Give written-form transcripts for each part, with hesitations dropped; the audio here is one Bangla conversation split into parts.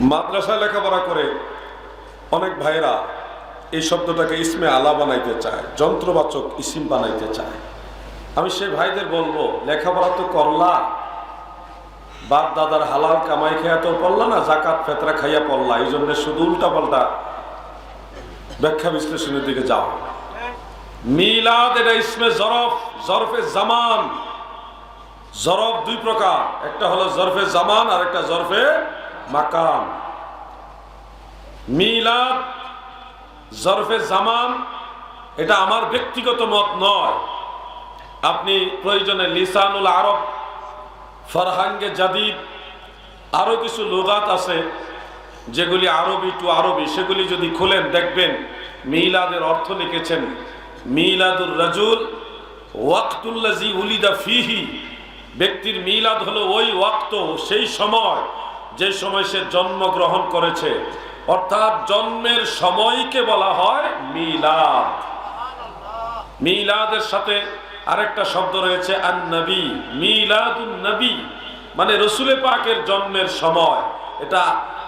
মাদ্রাসায় লেখাপড়া করে অনেক ভাইরা এই শব্দটাকে ইসমে আলা বানাইতে চায়, যন্ত্রবাচক ইসিম বানাইতে চায়। আমি সেই ভাইদের বলবো, লেখাপড়া তো করলা, বাপ দাদার হালাল কামাই খেয়া তো পড়লা না, জাকাত ফেতরা খাইয়া পড়লা, এই জন্য শুধু উল্টা পাল্টা ব্যাখ্যা বিশ্লেষণের দিকে যাও। মিলাদ এটা ইসমে জরফ, জরফে জামান। জরফ দুই প্রকার, একটা হলো জরফে জামান আর একটা জরফে মাকান। মিলাদ জরফে জামান, এটা আমার ব্যক্তিগত মত নয়। আপনি প্রয়োজনে লিসানুল আরব, ফরহাঙ্গে জাদিদ, আরো কিছু লুগাত আছে যেগুলি আরবি টু আরবি, সেগুলি যদি খুলেন দেখবেন মিলাদের অর্থ লিখেছেন মিলাদুর রাজুল ওয়াক্তুল্লাজি উলিদা ফিহি। ব্যক্তির মিলাদ হলো ওই ওয়াক্ত, সেই সময় যে সময় সে জন্মগ্রহণ করেছে, অর্থাৎ জন্মের সময়কে বলা হয় মিলাদ। মিলাদের সাথে আরেকটা শব্দ রয়েছে আন-নবী, মিলাদুন নবী, মানে রসুলে পাকের জন্মের সময়। এটা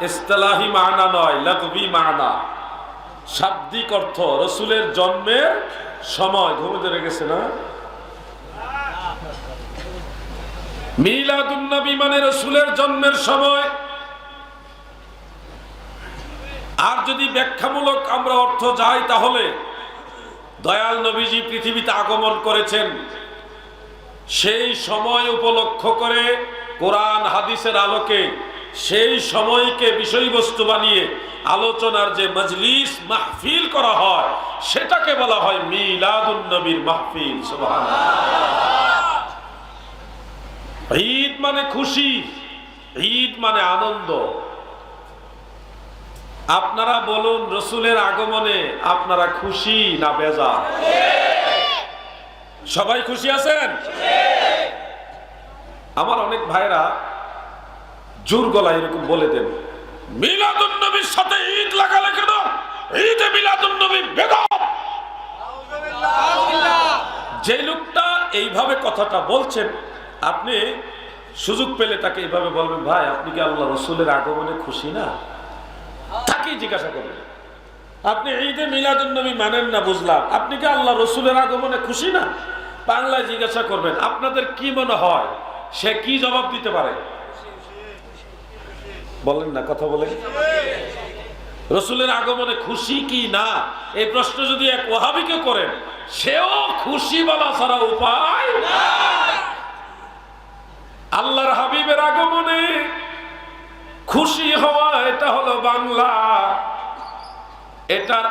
ইসতিলাহি মানা নয়, লাগবি মানা, শাব্দিক অর্থ রসুলের জন্মের সময়। ঘুমে ধরে গেছে না? মিলাদুন নবী মানে রসুলের জন্মের সময়। আর যদি ব্যাখ্যামূলক আমরা অর্থ যাই, তাহলে দয়াল নবীজি পৃথিবীতে আগমন করেছেন, সেই সময় উপলক্ষ করে কোরআন হাদিসের আলোকে সেই সময়কে বিষয়বস্তু বানিয়ে আলোচনার যে মজলিস মাহফিল করা হয়, সেটাকে বলা হয় মিলাদুন নবীর মাহফিল। সুবহানাল্লাহ। ঈদ মানে খুশি, ঈদ মানে আনন্দ। আপনারা বলুন, রসুলের আগমনে আপনারা খুশি না বেজার? সবাই খুশি আছেন? আমার অনেক ভাইরা জোর গলায় এরকম বলে দেন, মিলাদুন নবীর সাথে ঈদ লাগালে কেন? ঈদে মিলাদুন নবী বেদাত। যে লোকটা এইভাবে কথাটা বলছেন, আপনি সুযোগ পেলে তাকে এইভাবে বলবেন, ভাই আপনি কি আল্লাহ রসুলের আগমনে খুশি না? তাকেই জিজ্ঞাসা করবেন, আপনি ঈদে মিলাদুন নবী মানেন না বুঝলাম, আপনি কি আল্লাহ রসুলের আগমনে খুশি না? বাংলায় জিজ্ঞাসা করবেন, আপনাদের কি মনে হয় সে কি জবাব দিতে পারে? বলেন না, কথা বলেন। রসুলের আগমনে খুশি কি না, এই প্রশ্ন যদি এক ওয়াহাবিকে করেন, সেও খুশি বলা ছাড়া উপায় নাই। আল্লাহর হাবিবের আগমনে খুশি হওয়া, এটা হলো বাংলা। এটার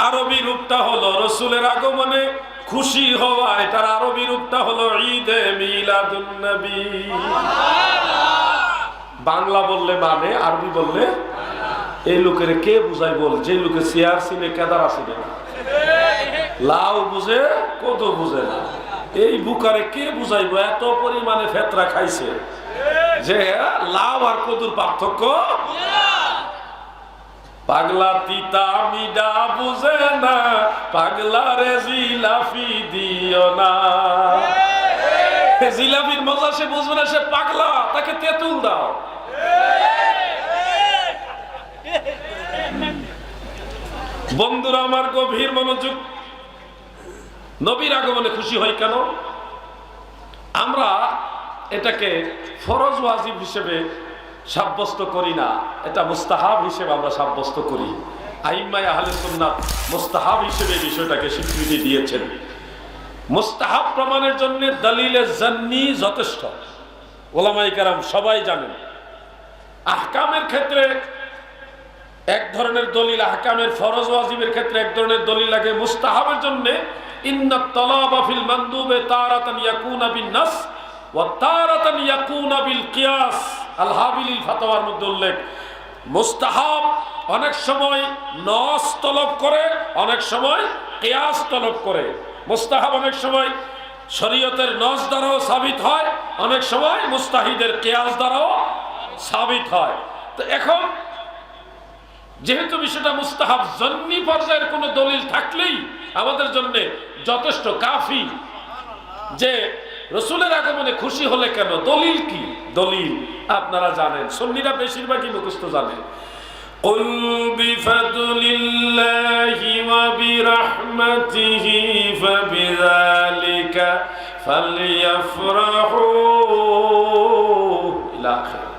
আরবি রূপটা হলো রসুলের আগমনে খুশি হওয়া, এটার আরবি রূপটা হলো ঈদে মিলাদুন নবী। বাংলা বললে মানে, আরবি বললে এই লোকের কে বুঝাই? বল, যে লোকে চেয়ার চিনে কেদারা চিনে না, লাউ বুঝে কদু বুঝে না, এই বুকারে কে বুঝাইব? এত পরিমাণে ফেতরা খাইছে যে লাউ আর কদুর পার্থক্য। পাগলা তিতা মিডা বুঝে না, পাগলা রে জিলাফি দিও না। জিলাফির মজা সে বুঝবে না, সে পাগলা, তাকে তেঁতুল দাও। বন্ধুরা আমার, গভীর মনোযোগ। নবীর আগমনে খুশি হয় কেন? আমরা এটাকে ফরজ ওয়াজিব হিসেবে সাব্যস্ত করি না, এটা মুস্তাহাব হিসেবে আমরা সাব্যস্ত করি। আইম্মায়ে আহলে সুন্নাত মুস্তাহাব হিসেবে বিষয়টাকে স্বীকৃতি দিয়েছেন। মুস্তাহাব প্রমাণের জন্য দলিলে জান্নি যথেষ্ট, ওলামায়ে কেরাম সবাই জানেন। আহকামের ক্ষেত্রে এক ধরনের দলিল, আহকামের ফরজ ওয়াজিবের ক্ষেত্রে এক ধরনের দলিল লাগে। মুস্তাহাবের জন্য ইন্নাত তালাবা ফিল মানদুবে তারাতান ইয়াকুনা বিন নাস ওয়া তারাতান ইয়াকুনা বিল কিয়াস। আল হাবিলিল ফাতাওয়ার মধ্যে উল্লেখ, মুস্তাহাব অনেক সময় নস তলব করে, অনেক সময় কিয়াস তলব করে। মুস্তাহাব অনেক সময় শরীয়তের নস দ্বারাও সাবিত হয়, অনেক সময় মুস্তাহিদের কিয়াস দ্বারাও সাবিত হয়। তো এখন যেহেতু বিষয়টা মুস্তাহাব, জন্নি পর্যায়ের কোন দলিল থাকলেই আমাদের জন্য যথেষ্ট, কাফি, যে রসুলের আগমনে খুশি হলে কেন, দলিল কি? দলিল আপনারা জানেন, সুন্নিরা বেশিরভাগই মুখস্থ জানে। قل بفضل الله وبرحمته فبذلك فليفرحوا إلى آخره।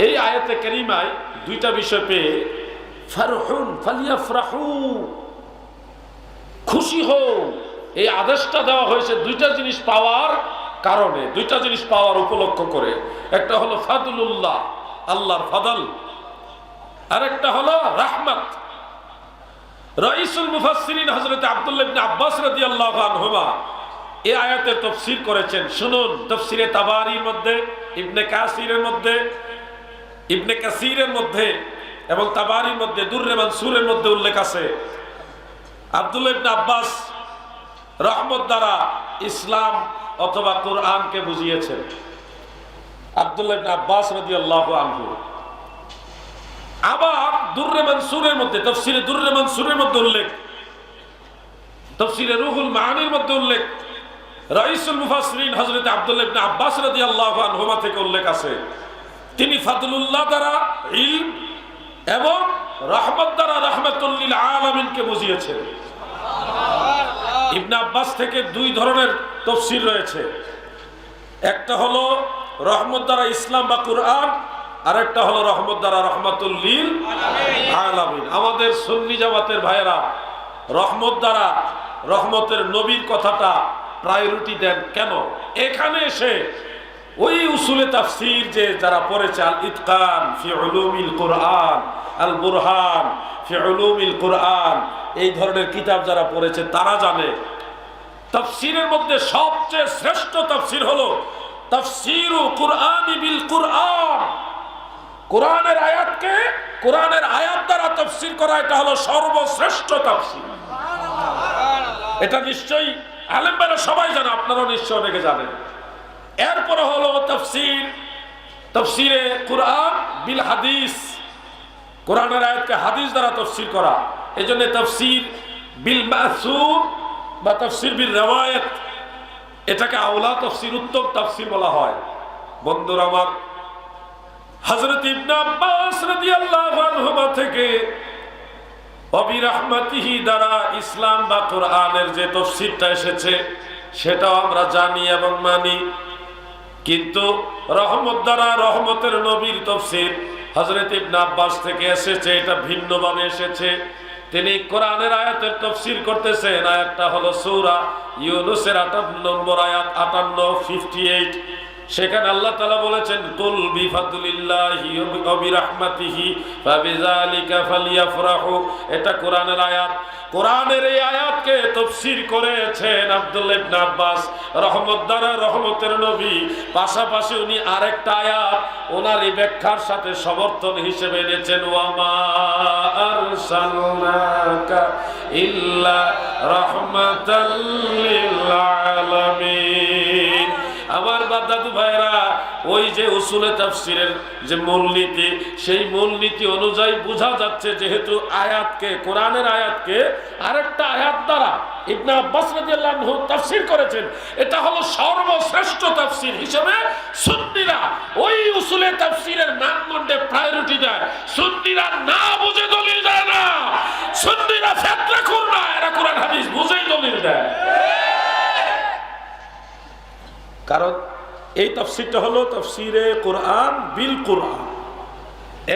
এই আয়াতে কারিমায় দুইটা বিষয় পেয়ে ফারহুন ফালিয়াফরাহু, খুশি হও, এই আদেশটা দেওয়া হয়েছে দুইটা জিনিস পাওয়ার কারণে, দুইটা জিনিস পাওয়ার উপলক্ষ করে। একটা হলো ফাদলুল্লাহ, আল্লাহর ফাদল, আর একটা হলো রাহমাত। রাইসুল মুফাসসিরিন হযরত আব্দুল্লাহ ইবনে আব্বাস রাদিয়াল্লাহু আনহুমা এই আয়াতের তাফসীর করেছেন। শুনুন, তাফসীরে তাবারির মধ্যে, ইবনে কাসিরের মধ্যে এবং তাবারির মধ্যে, দুররে মানসুরের মধ্যে উল্লেখ আছে, আব্দুল্লাহ ইবনে আব্বাস রহমত দ্বারা ইসলাম অথবা কোরআনকে বুঝিয়েছেন। আব্দুল্লাহ ইবনে আব্বাস রাদিয়াল্লাহু আনহু। আবার দুররে মানসুরের মধ্যে, তাফসীরে দুররে মানসুরের মধ্যে উল্লেখ, তাফসীরে রুহুল মাআনির মধ্যে উল্লেখ, রাইসুল মুফাসসিরিন হযরত আব্দুল্লাহ ইবনে আব্বাস রাদিয়াল্লাহু আনহুমা থেকে উল্লেখ আছে, তিনি ফাদলুল্লাহ দ্বারা ইলম এবং রহমত দ্বারা রাহমাতুল লিল আলামিনকে বুঝিয়েছেন। ইবনে আব্বাস থেকে দুই ধরনের তাফসীর রয়েছে, একটা হলো রহমত দ্বারা ইসলাম বা কুরআন, আর একটা হলো রহমত দ্বারা রাহমাতুল লিল আলামিন। আমাদের সুন্নি জামাতের ভাইয়েরা রহমত দ্বারা রহমতের নবীর কথাটা প্রায়োরিটি দেন কেন? এখানে এসে ওই উসুলে তাফসীর যে যারা পড়েছে, আল ইতকান ফি উলুমিল কুরআন, আল বুরহান ফি উলুমিল কুরআন, এই ধরনের কিতাব যারা পড়েছে তারা জানে তাফসীরের মধ্যে সবচেয়ে শ্রেষ্ঠ তাফসীর হলো তাফসীরু কুরআনি বিল কুরআন। কোরআনের আয়াতকে কোরআনের আয়াত দ্বারা তাফসীর করা, এটা হলো সর্বশ্রেষ্ঠ তাফসীর। এটা নিশ্চয়ই আলেমরা সবাই জানে, আপনারাও নিশ্চয় অনেকে জানেন। এরপরে হলো তাফসীরে কুরআন বিল হাদিস, কোরআনের আয়াতকে হাদিস দ্বারা তাফসীর করা। এজন্য তাফসীর বিল মাসুর বা তাফসীর বিল riwayat, এটাকে আওলা তাফসীর, উত্তম তাফসীর বলা হয়। বন্ধুরা আমার, হযরত ইবনে আব্বাস রাদিয়াল্লাহু আনহুমা থেকে অবিরাহমাতিহি দ্বারা ইসলাম বা কোরআনের যে তাফসীরটা এসেছে সেটাও আমরা জানি এবং মানি, কিন্তু রহমত দ্বারা রহমতের নবীর তাফসীর হযরত ইবনে আব্বাস থেকে এসেছে, এটা ভিন্নভাবে এসেছে। তিনি কোরআনের আয়াতের তাফসীর করতেছেন। আয়াতটা হলো সূরা ইউনূসের 58 নম্বর আয়াত, 58 সেখানে আল্লাহ তাআলা বলেছেন, কুল বিফাদলিল্লাহি ওয়া বিরাহমাতিহি ফাবিযালিকা ফালিয়াফরাহু। এটা কোরআনের আয়াত। কোরআনের এই আয়াতকে তাফসীর করেছেন আব্দুল্লাহ ইবনে আব্বাস, রহমত দ্বারা রহমতের নবী। পাশাপাশি উনি আরেকটা আয়াত ওনার এই ব্যাখ্যার সাথে সমর্থন হিসেবে এনেছেন, ওয়া মা আরসালনাকা ইল্লা রাহমাতাল লিল আলামিন। আমার দাদু ভাইরা, ওই যে উসুলে তাফসীরের যে মূলনীতি, সেই মূলনীতি অনুযায়ী বোঝা যাচ্ছে যেহেতু আয়াতকে, কোরআনের আয়াতকে আরেকটা আয়াত দ্বারা ইবনে আব্বাস রাদিয়াল্লাহু আনহু তাফসীর করেছেন, এটা হলো সর্বশ্রেষ্ঠ তাফসীর হিসেবে সুন্নিরা ওই উসুলে তাফসীরের মানদণ্ডে প্রায়োরিটি দেয়। সুন্নিরা না বুঝে দলিল দেয় না, সুন্নিরা ফিতরাখুর না, এরা কোরআন হাদিস বুঝেই দলিল দেয়। কারণ এই তাফসীরটা হলো তাফসীরে কোরআন বিল কোরআন,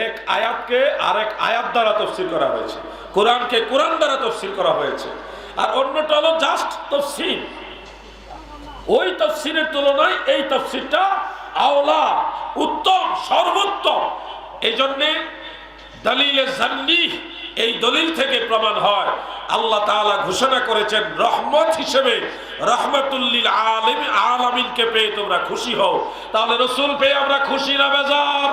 এক আয়াতকে আরেক আয়াত দ্বারা তাফসীর করা হয়েছে, কোরআনকে কোরআন দ্বারা তাফসীর করা হয়েছে। আর অন্যটা হলো জাস্ট তাফসীর। ওই তাফসীরের তুলনায় এই তাফসীরটা আওলা, উত্তম, সর্বোত্তম। এই জন্যে দলিলে জান্নি, এই দলিল থেকে প্রমাণ হয় আল্লাহ তাআলা ঘোষণা করেছেন রহমত হিসেবে রাহমাতুল লিল আলামিনকে পেয়ে তোমরা খুশি হও। তাহলে রাসূল পেয়ে আমরা খুশি না বেজার?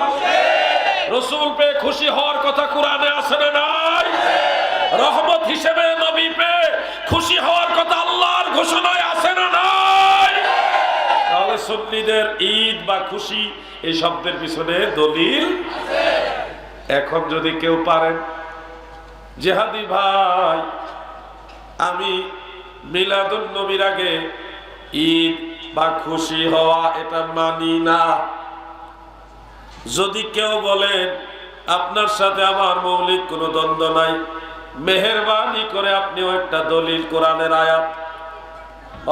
রাসূল পেয়ে খুশি হওয়ার কথা কোরআনে আছে না নাই? রহমত হিসেবে নবী পেয়ে খুশি হওয়ার কথা আল্লাহর ঘোষণায় আছে না নাই? তাহলে সুন্নিদের ঈদ বা খুশি এই শব্দের পিছনে দলিল আছে। এখন যদি কেউ পারেন, জিহাদি ভাই, আমি মিলাদুন নবীর আগে ঈদ বা খুশি হওয়া এটা মানি না। যদি কেউ বলেন আপনার সাথে আমার মৌলিক কোনো দ্বন্দ্ব নাই, মেহেরবানি করে আপনিও একটা দলিল, কোরআনের আয়াত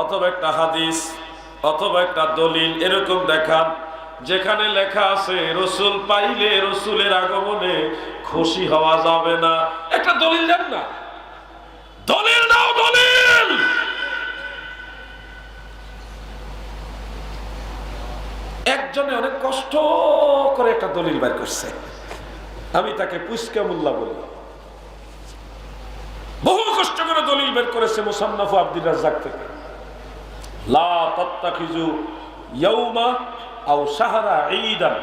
অথবা একটা হাদিস অথবা একটা দলিল এরকম দেখান যেখানে লেখা আছে রসুল পাইলে রসুলের আগমনে খুশি হওয়া যাবে না। একটা দলিল দেন না, দলিল দাও, দলিল। একজনে অনেক কষ্ট করে একটা দলিল বের করছে, আমি তাকে পুষ্কা মোল্লা বলি, বহু কষ্ট করে দলিল বের করেছে মুসান্নাফ আব্দুর রাজ্জাক থেকে। লা তাত্তাখিযু ইয়াউমা আও শাহরা ঈদান,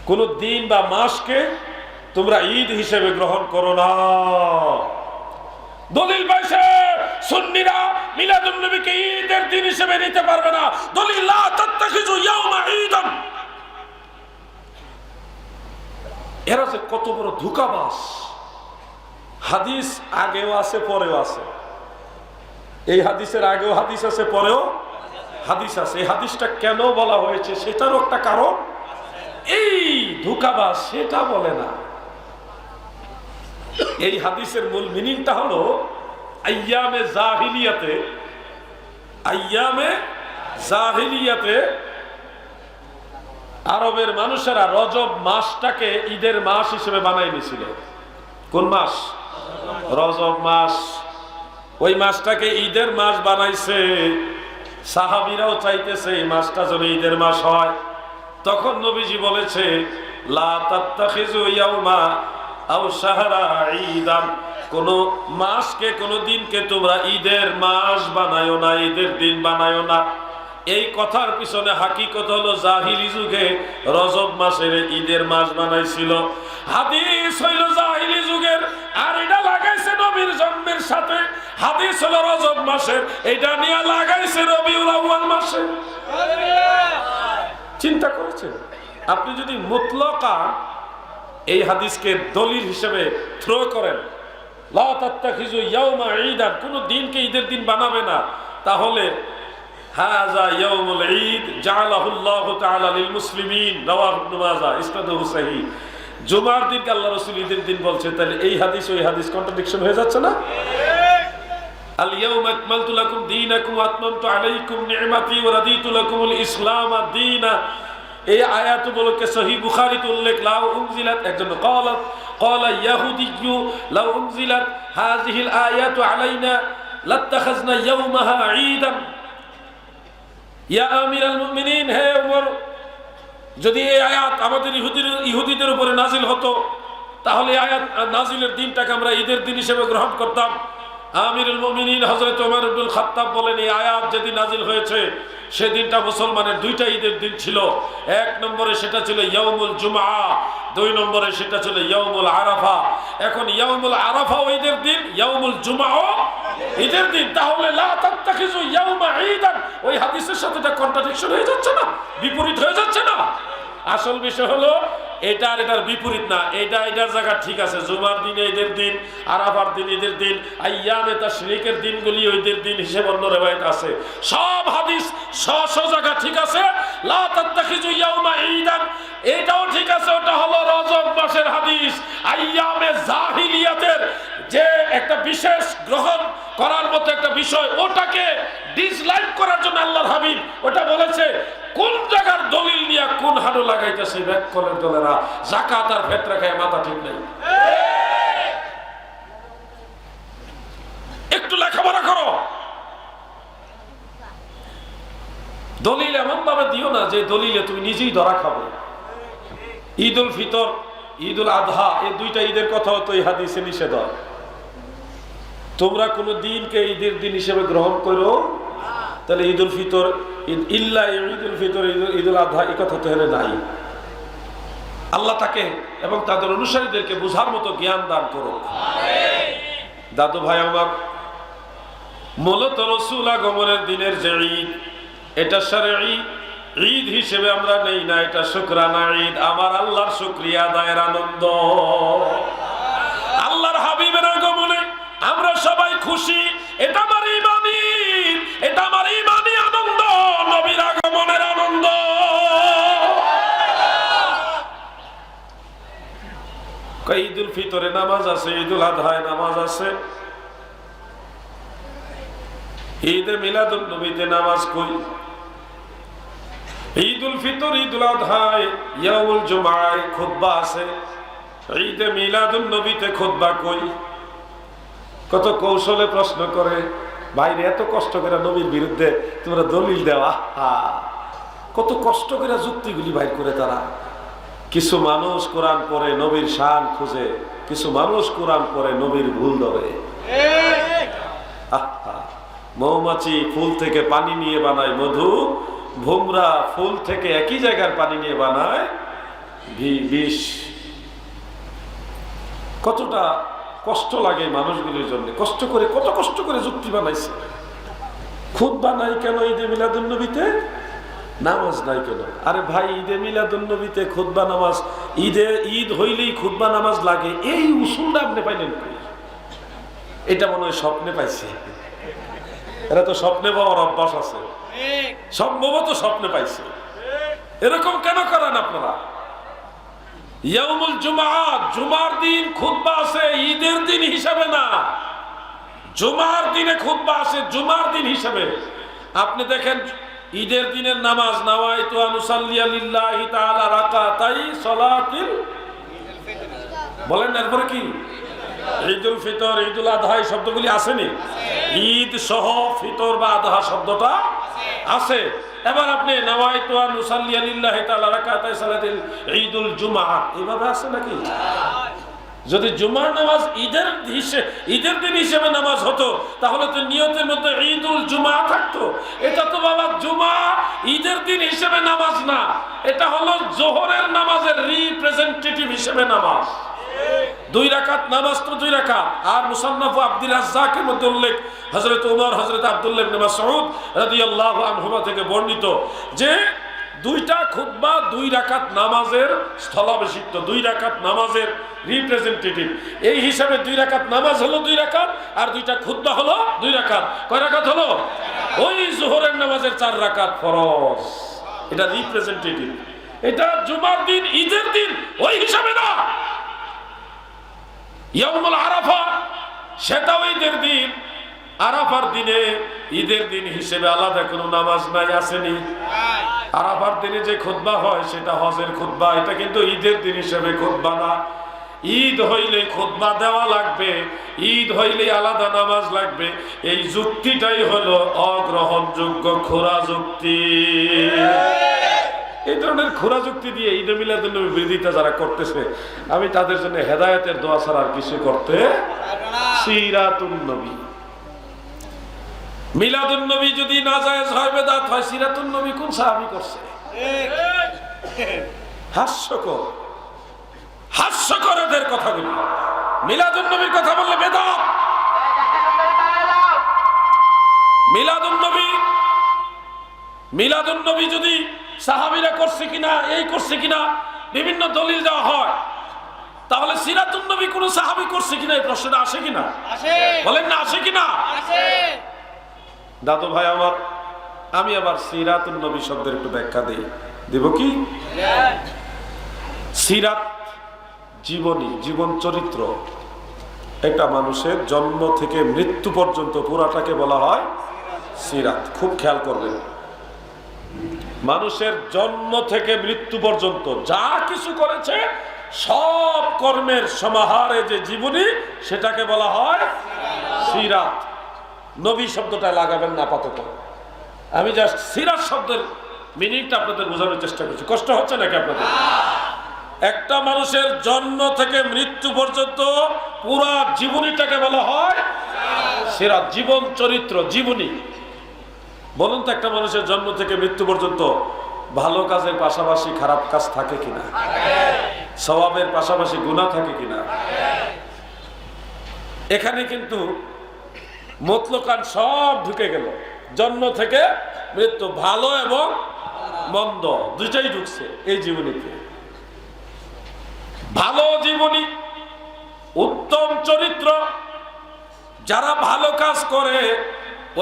কোন দিন বা মাসকে তোমরা ঈদ হিসেবে গ্রহণ করো না। দলিল পাইছে সুন্নিরা মিলাদুন নবীকে ঈদের দিন হিসেবে নিতে পারবে না। দলিল লা তাত্তাখিযু ইয়াউমা ঈদান। এরা যে কত বড় ধোঁকাবাজ। হাদিস আগেও আছে পরেও আছে, এই হাদিসের আগেও হাদিস আছে পরেও হাদিস আছে। এই হাদিসটা কেন বলা হয়েছে সেটারও একটা কারণ। এই ধোঁকাবাজ সেটা বলে না। এই হাদিসের মূল মিনিংটা হলো আইয়ামে জাহিলিয়াতে, আইয়ামে জাহিলিয়াতে আরবের মানুষেরা রজব মাসটাকে ঈদের মাস হিসেবে বানাই নিয়েছিল। কোন মাস? রজব মাস। ওই মাসটাকে ঈদের মাস বানাইছে। সাহাবীরাও চাইতেছে এই মাসটা যেন ঈদের মাস হয়। তখন নবীজি বলেছে লা তাত্তাখিযু ইয়াউমা আও শাহরা ঈদান, কোন মাসকে কোন দিনকে তোমরা ঈদের মাস বানায়ো না, ঈদের দিন বানায়ো না। এই কথার পিছনে হাকিকত হলো জাহিলি যুগে রজব মাসের ঈদের মাস বানাইছিল। হাদিস হইল জাহিলি যুগের, আর এটা লাগাইছে নবীর জন্মের সাথে। হাদিস হলো রজব মাসের, এটা নিয়ে লাগাইছে রবিউল আউয়াল মাসে। চিন্তা করেছেন? আপনি যদি মুতলাকা এই হাদিসকে দলিল হিসেবে থ্রো করেন, লা তাত্তাখিযু ইয়াউমা ঈদান, কোন দিনকে ঈদের দিন বানাবে না, তাহলে হাযা ইয়াউমুল ঈদ জাআলাহুল্লাহু তাআলা লিল মুসলিমিন, রাওয়াহু ইবনে মাজাহ, ইসনাদুহু সহিহ। জুমার দিনকে আল্লাহ রাসূল ঈদের দিন বলছে, তাহলে এই হাদিস ওই হাদিস কন্ট্রাডিকশন হয়ে যাচ্ছে না? আল ইয়াউমা আকমালতু লাকুম দীনাকুম ওয়া আতমামতু আলাইকুম নি'মাতি ওয়া রাদিতু লাকুমুল ইসলাম দীনা। এই আয়াতগুলোকে সহিহ বুখারীতে উল্লেখ। লাউ উনজিলাত, একজন ক্বালা ইয়াহুদিয়্যু লাউ উনজিলাত হাযিহিল আয়াতু আলাইনা লাত্তাখাযনা ইয়াউমাহা ঈদান। ইয়া আমিরাল মুমিনিন, হে ওমর, যদি এই আয়াত আমাদের ইহুদিদের উপরে নাজিল হতো তাহলে আয়াত নাজিলের দিনটাকে আমরা ঈদের দিন হিসেবে গ্রহণ করতাম। আমিরুল মুমিনিন হযরত ওমর ইবনুল খাত্তাব বলেন, এই আয়াত যেদিন নাজিল হয়েছে সেদিনটা মুসলমানের দুইটা ঈদের দিন ছিল। এক নম্বরে সেটা ছিল ইয়াউমুল জুমআ, দুই নম্বরে সেটা ছিল ইয়াউমুল আরাফা। এখন ইয়াউমুল আরাফা ঈদের দিন, ইয়াউমুল জুমআ ঈদের দিন, তাহলে লা তাত্তাখিযু ইয়াউমা ঈদান ওই হাদিসের সাথে এটা কন্ট্রাডিকশন হয়ে যাচ্ছে না? বিপরীত হয়ে যাচ্ছে না? আসল বিষয় হলো এটা আর এটার বিপরীত না। এটা এটার জায়গা ঠিক আছে, জুমার দিনে ঈদের দিন, আরাফার দিন ঈদের দিন, আইয়ামে তাশরিকের দিনগুলি ঈদের দিন হিসেবে অন্য রিওয়ায়াত আছে। সব হাদিস স্ব জায়গা ঠিক আছে। লা তাত্তাখিযু ইয়াউমা ঈদান এটাও ঠিক আছে, ওটা হলো রজব মাসের হাদিস। আইয়ামে জাহিলিয়াতের যে একটা বিশেষ গ্রহণ করার মতো একটা বিষয়, ওটাকে ডিসলাইক করার জন্য আল্লাহর হাবিব ওটা বলেছে। কোন জায়গার দলিল নিয়ে কোন হাড়ো লাগাইতেছে ব্যাককলের দলেরা, যাকাত আর ফিতরা খায় মাথা ঠিক নাই। একটু লেখাপড়া করো। দলিল এমন ভাবে দিও না যে দলিলে তুমি নিজেই ধরা খাবে। ঈদ উল ফিতর, ঈদ উল আযহা, এই দুইটা ঈদের কথা তো এই হাদিসে নিষেধ হয়। তোমরা কোন দিনকে ঈদের দিন হিসেবে গ্রহণ করো, তাহলে ঈদ উল ফিতর, ইল্লা ঈদ উল ফিতর, ঈদ উল আযহা এই কথা তো হেরে নাই। আল্লাহ তাকে এবং তাদের অনুসারীদেরকে বুঝার মতো জ্ঞান দান করো। দাদু ভাই আমার, মূলত রাসূল আগমনের দিনের যে ঈদ, এটা শরঈ ঈদ হিসেবে আমরা নেই না, এটা শুকরানা ঈদ, আমার আল্লাহর শুকরিয়া আদায়ের আনন্দ। আল্লাহর হাবিবের আগমনে আমরা সবাই খুশি, এটা আমার ঈমানি, এটা আমার ঈমানি ঈদুল ফিতরে নামাজ আছে, ঈদুল আজহায় নামাজ আছে, ঈদে মিলাদুন নবীতে নামাজ কই? ঈদুল ফিতর, ঈদুল আজহায়, ইয়াউমুল জুমআয় খুতবা আছে, ঈদে মিলাদুন নবীতে খুতবা কই? কত কৌশলে প্রশ্ন করে, বাইরে এত কষ্ট করে নবীর বিরুদ্ধে তোমরা দলিল দেওয়া, কত কষ্ট করে যুক্তিগুলি বাইর করে তারা। কিছু মানুষ কোরআন পড়ে নবীর শান খুঁজে, কিছু মানুষ কোরআন পড়ে নবীর ভুল ধরে। মৌমাছি ফুল থেকে পানি নিয়ে বানায় মধু, ভোমরা ফুল থেকে একই জায়গার পানি নিয়ে বানায় বিষ। কতটা কষ্ট লাগে মানুষগুলির জন্য, কষ্ট করে, কত কষ্ট করে যুক্তি বানাইছে। খুতবা নাই কেন ঈদে মিলাদুন নবীতে? নামাজ নাই কেন? আরে ভাই, ঈদে মিলাদুন নবীতে খুতবা নামাজ, ঈদ হইলেই খুতবা নামাজ লাগে, এই উসুলটা আপনি পাইলেন কই? এটা মনে হয় স্বপ্নে পাইছে, এরা তো স্বপ্নে পাওয়ার অভ্যাস আছে, সম্ভবত স্বপ্নে পাইছে। এরকম কেন করেন আপনারা? ইয়াউমুল জুমআ, জুমার দিন খুতবা আছে, ঈদের দিন হিসাবে না। জুমার দিনে খুতবা আছে, জুমার দিন হিসাবে। আপনি দেখেন ঈদের দিনের নামাজ, নাওয়াইতু আন উসাল্লিয়া লিল্লাহি তাআলা রাকাতাই সালাতিল, বলেন এরপরে কি? ঈদুল ফিতর, ঈদুল আজহা শব্দগুলি আসেনি? ঈদ সহ ফিতর বা আজহা শব্দটা আছে। এবার আপনি নাওয়াইতু আন উসাল্লিয়া লিল্লাহি তাআলা রাকাতাই সালাতিল ঈদুল জুমআ, এভাবে আছে নাকি? যদি জুমার নামাজ ঈদের দিন হিসেবে নামাজ হতো, তাহলে তো নিয়তের মধ্যে ঈদুল জুমআ থাকতো। এটা তো বাবা জুমা ঈদের দিন হিসেবে নামাজ না, এটা হলো জোহরের নামাজের রিপ্রেজেন্টেটিভ হিসেবে নামাজ। 2 রাকাত নামাজ তো 2 রাকাত। আর মুসান্নাফ আব্দুর রাজ্জাকের মধ্যে উল্লেখ, হযরত ওমর, হযরত আব্দুল্লাহ ইবনে মাসউদ রাদিয়াল্লাহু আনহুমা থেকে বর্ণিত যে 2টা খুতবা 2 রাকাত নামাজের স্থলাভিষিক্ত, 2 রাকাত নামাজের রিপ্রেজেন্টেটিভ। এই হিসাবে 2 রাকাত নামাজ হলো 2 রাকাত, আর 2টা খুতবা হলো 2 রাকাত। কয় রাকাত হলো? ওই জোহরের নামাজের 4 রাকাত ফরজ। এটা রিপ্রেজেন্টেটিভ। এটা জুমার দিন, ঈদের দিন ওই হিসাবে না। ইয়াউমুল আরাফা, সেটাও ঈদের দিন। আরাফার দিনে ঈদের দিন হিসেবে আলাদা কোনো নামাজ নাই, আসেনি? আরাফার দিনে যে খুতবা হয় সেটা হজের খুতবা, এটা কিন্তু ঈদের দিন হিসেবে খুতবা না। ঈদ হইলে খুতবা দেওয়া লাগবে, ঈদ হইলে আলাদা নামাজ লাগবে। এই যুক্তিটাই হলো অগ্রহণযোগ্য খোরা যুক্তি। এই ধরনের খোরা যুক্তি দিয়ে ঈদে মিলাদুন নবীর বিরোধিতা যারা করতেছে, আমি তাদের জন্য হেদায়েতের দোয়া ছাড়া আর কিছু করতে পারবো না। সিরাতুন নবী, মিলাদুন নবী যদি নাজায়েজ হয়, বেদাত হয়, সিরাতুন নবী কোন সাহাবী করছে? হাস্যকর, হাস্যকর এদের কথাগুলো। মিলাদুন নবীর কথা বললে বেদাত। মিলাদুন নবী যদি সাহাবীরা করছে কিনা, এই করছে কিনা বিভিন্ন দলিল দেওয়া হয়, তাহলে সিরাতুন নবী কোন সাহাবী করছে কিনা এই প্রশ্নটা আসে কিনা? বলেন না, আসে কিনা? দাদু ভাই আমার, আমি আবার সিরাতুন নবী শব্দের একটু ব্যাখ্যা দিব কি? সিরাত জীবনী, জীবন চরিত্র। একটা মানুষের জন্ম থেকে মৃত্যু পর্যন্ত পুরাটাকে বলা হয় সিরাত। খুব খেয়াল করবেন, মানুষের জন্ম থেকে মৃত্যু পর্যন্ত যা কিছু করেছে সব কর্মের সমাহারে যে জীবনী, সেটাকে বলা হয় সিরাত। নবী শব্দটা লাগাবেন না আপাতত। আমি জাস্ট সিরাত শব্দের মিনিংটা আপনাদের বোঝানোর চেষ্টা করছি। কষ্ট হচ্ছে নাকি আপনাদের? একটা মানুষের জন্ম থেকে মৃত্যু পর্যন্ত পুরা জীবনীটাকে বলা হয় সিরাত, জীবন চরিত্র, জীবনী। বলুন তো, একটা মানুষের জন্ম থেকে মৃত্যু পর্যন্ত ভালো কাজের পাশাপাশি খারাপ কাজ থাকে কিনা? সওয়াবের পাশাপাশি গুনাহ থাকে কিনা? এখানে কিন্তু মতলকান সব ঢুকে গেল। জন্ম থেকে মৃত্যু, ভালো এবং মন্দ দুইটাই ঢুকছে এই জীবনীতে। ভালো জীবনী, উত্তম চরিত্র, যারা ভালো কাজ করে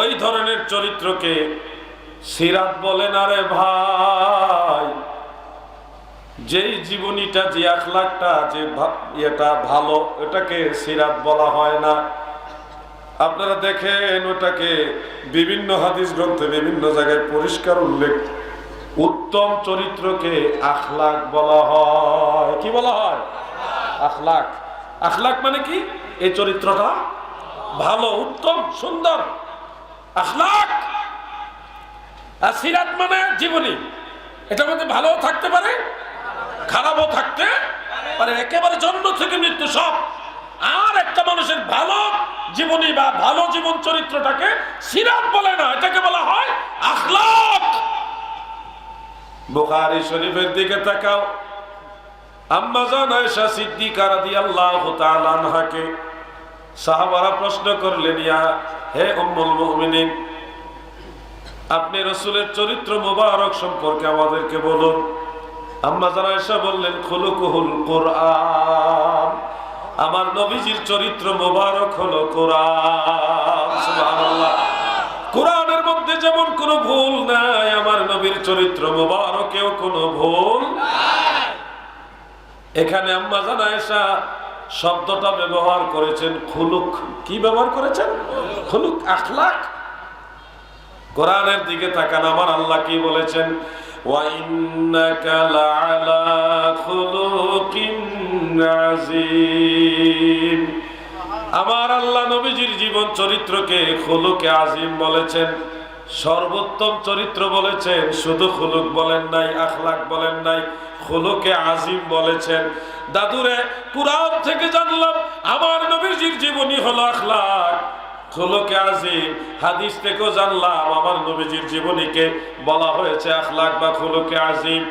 ওই ধরনের চরিত্রকে সিরাত বলে না রে ভাই। যেই জীবনীটা, যে আখলাকটা, যে এটা ভালো, এটাকে সিরাত বলা হয় না। আপনারা দেখেন ওটাকে বিভিন্ন হাদিস গ্রন্থে বিভিন্ন জায়গায় পরিষ্কার উল্লেখ, উত্তম চরিত্রকে আখলাক বলা হয়। কি বলা হয়? আখলাক। আখলাক মানে কি? এই চরিত্রটা ভালো, উত্তম, সুন্দর, আখলাক। আর সিরাত মানে জীবনী। এটার মধ্যে ভালো থাকতে পারে, খারাপও থাকতে পারে, একেবারে জন্ম থেকে মৃত্যু সব। আর একটা মানুষের ভালো জীবনী বা ভালো জীবন চরিত্রটাকে সিরাত বলে না, এটাকে বলা হয় আখলাক। বুখারী শরীফের দিকে তাকাও। আম্মা জান আয়েশা সিদ্দিকা রাদিয়াল্লাহু তাআলা আনহাকে সাহাবারা প্রশ্ন করলেন, ইয়া হে উম্মুল মুমিনিন, আপনি রাসূলের চরিত্র মোবারক সম্পর্কে আমাদেরকে বলুন। আম্মা জান আয়েশা বললেন, খুলুকুহুল কুরআন, আমার নবীজির চরিত্র মোবারক হলো কোরআন। সুবহানাল্লাহ। কোরআনের মধ্যে যেমন কোনো ভুল নাই, আমার নবীর চরিত্র মোবারকেও কোনো ভুল নাই। এখানে আম্মা জান আয়েশা শব্দটা ব্যবহার করেছেন খুলুক। কি ব্যবহার করেছেন? খুলুক, আখলাক। কোরআনের দিকে তাকান, আমার আল্লাহ কি বলেছেন? ওয়া ইন্নাকা লাআলা খুলুকিন আযীম। আমার আল্লাহ নবীজির জীবন চরিত্রকে খুলুকে আযীম বলেছেন, সর্বোত্তম চরিত্র বলেছেন। শুধু খুলুক বলেন নাই, আখলাক বলেন নাই, খুলুকে আযীম বলেছেন। দাদুরে, কুরআন থেকে জানলাম আমার নবীজির জীবনী হলো আখলাক, খুলুকে আযীম। হাদিস থেকেও জানলাম আমার নবীজির জীবনীকে বলা হয়েছে আখলাক বা খুলুকে আযীম।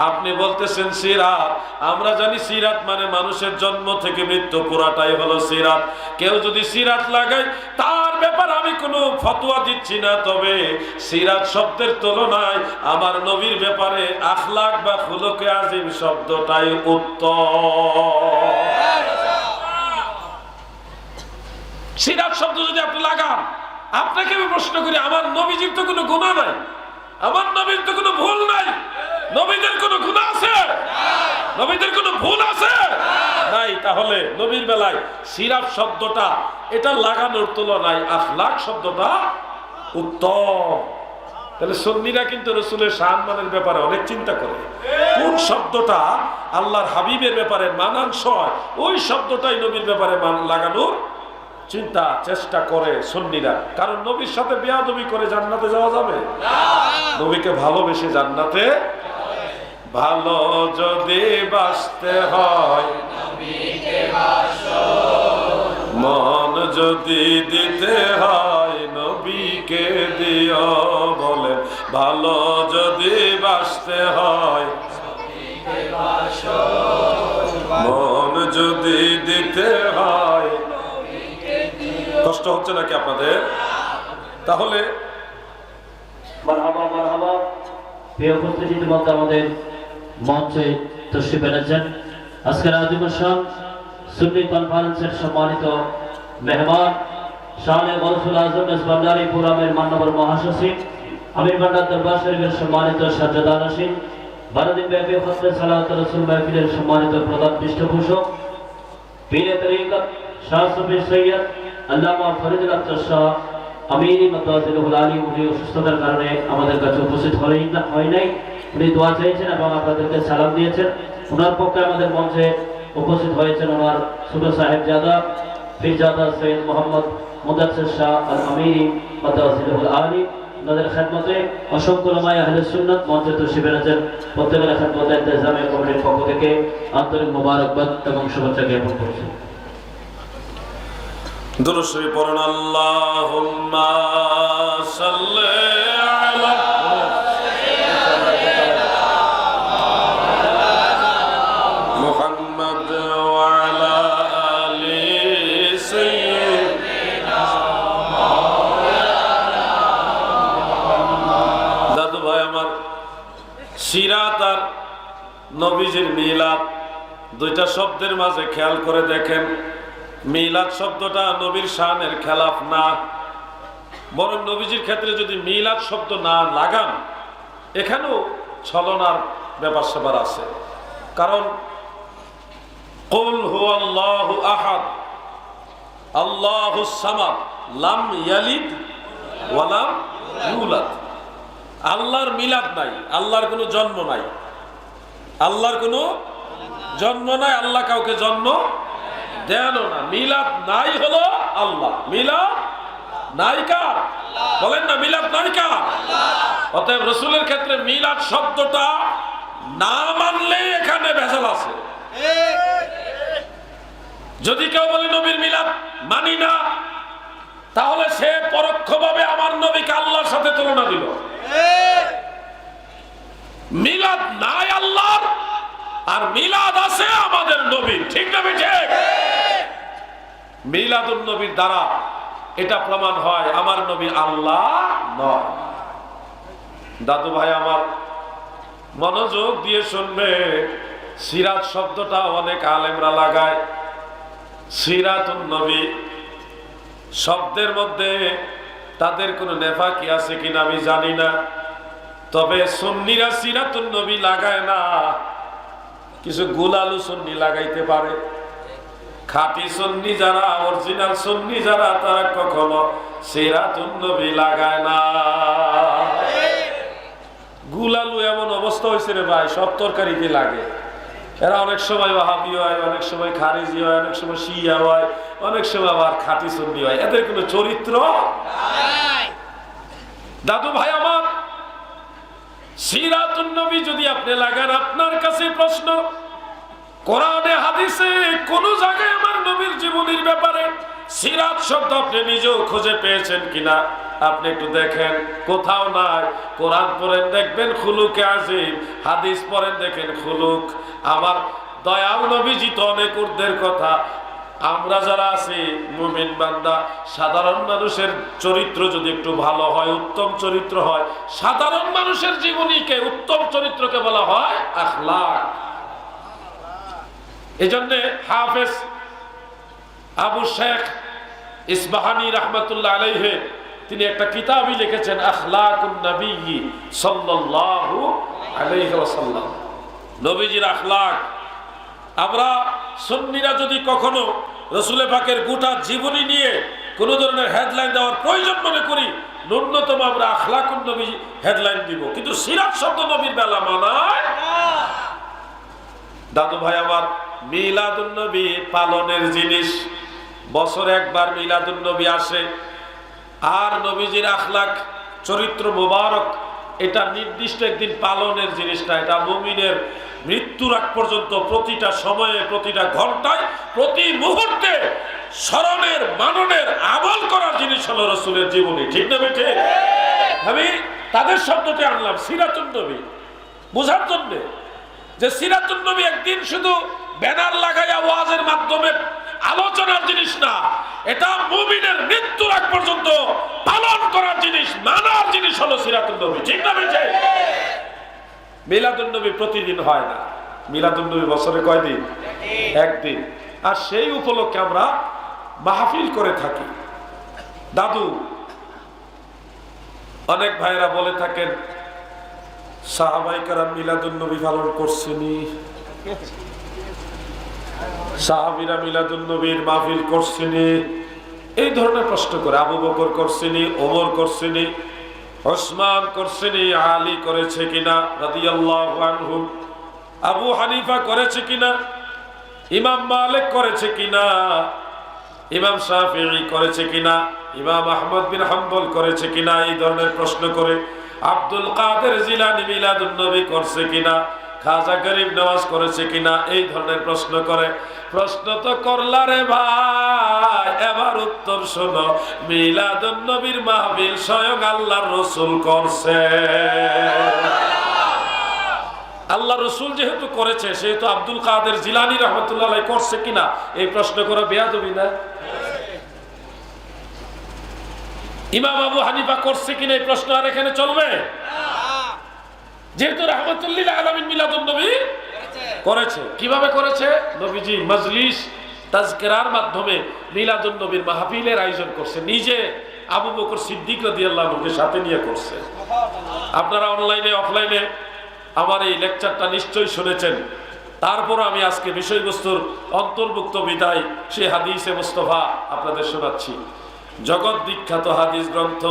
আপনি বলতেছেন সিরাত। আমরা জানি সিরাত মানে মানুষের জন্ম থেকে মৃত্যু পুরাটাই হলো সিরাত। কেউ যদি সিরাত লাগায়, তার ব্যাপারে আমি কোনো ফতোয়া দিচ্ছি না, তবে সিরাত শব্দের তুলনায় আমার নবীর ব্যাপারে আখলাক বা খুলুকে আযীম শব্দটাই উত্তম। সিরাত শব্দ যদি আপনি লাগান, আপনাকে আমি প্রশ্ন করি, আমার নবীজির তো কোনো গুনাহ নাই, আমার নবীর তো কোনো ভুল নাই। নবীদের কোনো গুনাহ আছে? নবীদের কোনো ভুল আছে? নাই। তাহলে নবীর বেলায় সিরাত শব্দটা এটা লাগানোর তুলনায় আখলাক শব্দটা উত্তম। তাহলে সুন্নিরা কিন্তু রাসূলের সম্মানের ব্যাপারে অনেক চিন্তা করে। কোন শব্দটা আল্লাহর হাবিবের ব্যাপারে মানানসই, ওই শব্দটাই নবীর ব্যাপারে লাগানোর চিন্তা চেষ্টা করে সুন্নিরা। কারণ নবীর সাথে বেয়াদবি করে জান্নাতে যাওয়া যাবে না। নবীকে ভালোবেসে জান্নাতে, ভালো যদি বাসতে হয় নবীকে বাসো, মন যদি দিতে হয় নবীকে দিও। বলে ভালো যদি বাসতে হয় নবীকে বাসো, মন যদি দিতে হয়। কষ্ট হচ্ছে নাকি আপনাদের? তাহলে মারহাবা মারহাবা। প্রিয় উপস্থিতি, ইতিমধ্যে আমাদের মঞ্চে তশরিফ এনেছেন আজকের আয়োজন সুন্নি কনফারেন্সের সম্মানিত মেহমান, শানে গৌসুল আজম ভান্ডারী ফোরামের মাননীয় মহাসচিব, আমির ভান্ডার দরবার শরীফের সম্মানিত সাজ্জাদা নাসির, 12 দিন ব্যাপী খতমে সালাওয়াত রাসূল মাহফিলের সম্মানিত প্রধান পৃষ্ঠপোষক, পীরে তরিকত শাহ সুফি সৈয়দ আল্লামা ফরিদুল আফতার শাহ আমিরি মাতাজিলুল আলী, উনি অসুস্থতার কারণে আমাদের কাছে উপস্থিত হয় নাই। উনি দোয়া চেয়েছেন এবং আপনাদেরকে সালাম দিয়েছেন। ওনার পক্ষে আমাদের মঞ্চে উপস্থিত হয়েছেন ওনার ছোট সাহেবজাদা পীরজাদা সৈয়দ মোহাম্মদ মুদাচ্ছির শাহ আল আমিরি মাতাজিলুল আলী। ওনাদের খেদমতে অসংখ্য উলামায়ে আহলে সুন্নাত মঞ্চে তশরিফ এনেছেন। প্রত্যেকের খেদমতে ইন্তেজামিয়া কমিটির পক্ষ থেকে আন্তরিক মোবারকবাদ এবং শুভেচ্ছা জ্ঞাপন করছি। দুরূদ শরীফ পড়ুন। আল্লাহুম্মা সাল্লি আলা মুহাম্মাদ ওয়া আলা আলি সাইয়্যিদিনা মাওলানা। দাদু ভাই আমার, সিরাত আর নবীজির মিলাদ দুইটা শব্দের মাঝে খেয়াল করে দেখেন, মিলাদ শব্দটা নবীর শানের খেলাফ না, বরং নবীজির ক্ষেত্রে যদি মিলাদ শব্দ না লাগান, এখানেও ছলনার ব্যাপার স্যাপার আছে। কারণ কুল হুয়াল্লাহু আহাদ আল্লাহুস সামাদ লাম ইয়ালিদ ওয়া লাম ইউলাদ। আল্লাহর মিলাদ নাই, আল্লাহর কোনো জন্ম নাই, আল্লাহর কোনো জন্ম নাই, আল্লাহ কাউকে জন্ম দেন না। মিলাদ নাই হলো আল্লাহ, মিলাদ নাই কার? বলেন না, মিলাদ নাই কার? অতএব রাসূলের ক্ষেত্রে মিলাদ শব্দটা না মানলে এখানে ভেজাল আছে। যদি কেউ বলে নবীর মিলাদ মানি না, তাহলে সে পরোক্ষভাবে আমার নবীকে আল্লাহর সাথে তুলনা দিল। মিলাদ নাই আল্লাহর, আর মিলাদ আছে আমাদের নবী, ঠিক না ঠিক? মিলাদুন নবীর দ্বারা এটা প্রমাণ হয় আমার নবী আল্লাহ নয়। দাদু ভাই আমার মনোযোগ দিয়ে শুনবে, সিরাত শব্দটা অনেক আলেমরা লাগায়। সিরাতুন নবী শব্দের মধ্যে তাদের কোনো নেফাকি আছে কিনা আমি জানি না, তবে সুন্নিরা সিরাতুন নবী লাগায় না, কিছু গুলালু সুন্নি লাগাইতে পারে। খাঁটি সুন্নি যারা, অরিজিনাল সুন্নি যারা, তারা কখনো সিরাতুন নবী লাগায় না। গুলালু এমন অবস্থা হয়েছে রে ভাই, সব তরকারিতে লাগে। এরা অনেক সময় ওয়াহাবি হয়, অনেক সময় খারিজি হয়, অনেক সময় শিয়া হয়, অনেক সময় আবার খাঁটি সুন্নি হয়। এদের কোনো চরিত্র নাই। দাদু ভাই আমার, সিরাতুন নবী যদি আপনি লাগান, আপনার কাছে প্রশ্ন, কোরআনে হাদিসে কোন জায়গায় আমার নবীর জীবনীর ব্যাপারে সিরাত শব্দ আপনি নিজেও খুঁজে পেয়েছেন কিনা আপনি একটু দেখেন। কোথাও নাই। কোরআন পড়েন দেখবেন খুলুকে আজিম, হাদিস পড়েন দেখেন খুলুক। আমার দয়াল নবীজি তো অনেক ঊর্ধ্বের কথা। আমরা যারা আছি মুমিন বান্দা, সাধারণ মানুষের চরিত্র যদি একটু ভালো হয়, উত্তম চরিত্র হয়, সাধারণ মানুষের জীবনীকে, উত্তম চরিত্রকে বলা হয় আখলাক। এজন্য হাফেজ আবু শেখ ইসবাহানি রাহমাতুল্লাহ আলাইহি তিনি একটা কিতাবই লিখেছেন, আখলাকুন নবী সাল্লাল্লাহু আলাইহি ওয়াসাল্লাম, নবীজির আখলাক। আমরা সুন্নিরা যদি কখনো রাসূল পাকের গোটা জীবনী নিয়ে কোনো ধরনের হেডলাইন দেওয়ার প্রয়োজন মনে করি, ন্যূনতম আমরা আখলাকুন নবী হেডলাইন দিব, কিন্তু সিরাত শব্দ নবীর বেলা মানায় না। দাদু ভাই আমার, মিলাদুন নবী পালনের জিনিস। বছরে একবার মিলাদুন নবী আসে। আর নবীজির আখলাক, চরিত্র মুবারক, এটা নির্দিষ্ট একদিন পালনের জিনিসটা। এটা মুমিনের মৃত্যুর আগ পর্যন্ত প্রতিটা সময়ে, প্রতিটা ঘন্টায়, প্রতি মুহূর্তে স্মরণের, মাননের, আমল করার জিনিস হলো রাসূলের জীবনী, ঠিক না বেঠে? আমি তাদের শব্দটি আনলাম সিরাতুন নবী বোঝার জন্যে, যে সিরাতুন নবী একদিন শুধু ব্যানার লাগাইয়া ওয়াজের মাধ্যমে আলোচনার জিনিস না, এটা মুমিনের মৃত্যুর আগ পর্যন্ত পালন করার জিনিস, মানার জিনিস হলো সিরাতুন নবী, ঠিক না বেঠে? মিলাদুন নবী প্রতিদিন হয় না, মিলাদুন নবী বছরে কয়দিন? একদিন। আর সেই উপলক্ষে আমরা মাহফিল করে থাকি। দাদু, অনেক ভাইরা বলে থাকেন সাহাবায়ে কেরাম মিলাদুন নবী পালন করছেনি, সাহাবীরা মিলাদুন নবীর মাহফিল করছেনি, এই ধরনের প্রশ্ন করে। আবু বকর করছেনি, ওমর করছেনি, ওসমান করছেনি, আলী করেছে কিনা রাদিয়াল্লাহু আনহু, আবু হানিফা করেছে কিনা, ইমাম মালিক করেছে কিনা, ইমাম শাফিঈ করেছে কিনা, ইমাম আহমদ বিন হাম্বল করেছে কিনা, এই ধরনের প্রশ্ন করে। আব্দুল কাদের জিলানী মিলাদুন নবী করছে কিনা, খাজা গরিব নওয়াজ করেছে কিনা, এই ধরনের প্রশ্ন করে। প্রশ্ন তো করলা রে ভাই, এবার উত্তর শোনো। মিলাদুন নবীর মাহফিল স্বয়ং আল্লাহর রাসূল করছে। আল্লাহ রাসূল যেহেতু করেছে, সেহেতু আব্দুল কাদের জিলানী রাহমাতুল্লাহ আলাইহি করছে কিনা এই প্রশ্ন করে বেয়াদবি না? ইমাম আবু হানিফা করছে কিনা এই প্রশ্ন আর এখানে চলবে? যেহেতু রাহমাতুল্লিল আলামিন মিলাদুন নবী করেছে। কিভাবে করেছে? নবীজি মজলিস তাজকিরার মাধ্যমে মিলাদুন নবীর মাহফিলের আয়োজন করছে, নিজে আবু বকর সিদ্দিক রাদিয়াল্লাহু আনহুকে সাথে নিয়ে করছে। আপনারা অনলাইনে অফলাইনে আমার এই লেকচারটা নিশ্চয়ই শুনেছেন। তারপর আমি আজকে বিষয়বস্তুর অন্তর্ভুক্ত বিদায় সেই হাদিসে মুস্তফা আপনাদের শোনাচ্ছি। জগৎ বিখ্যাত হাদিস গ্রন্থ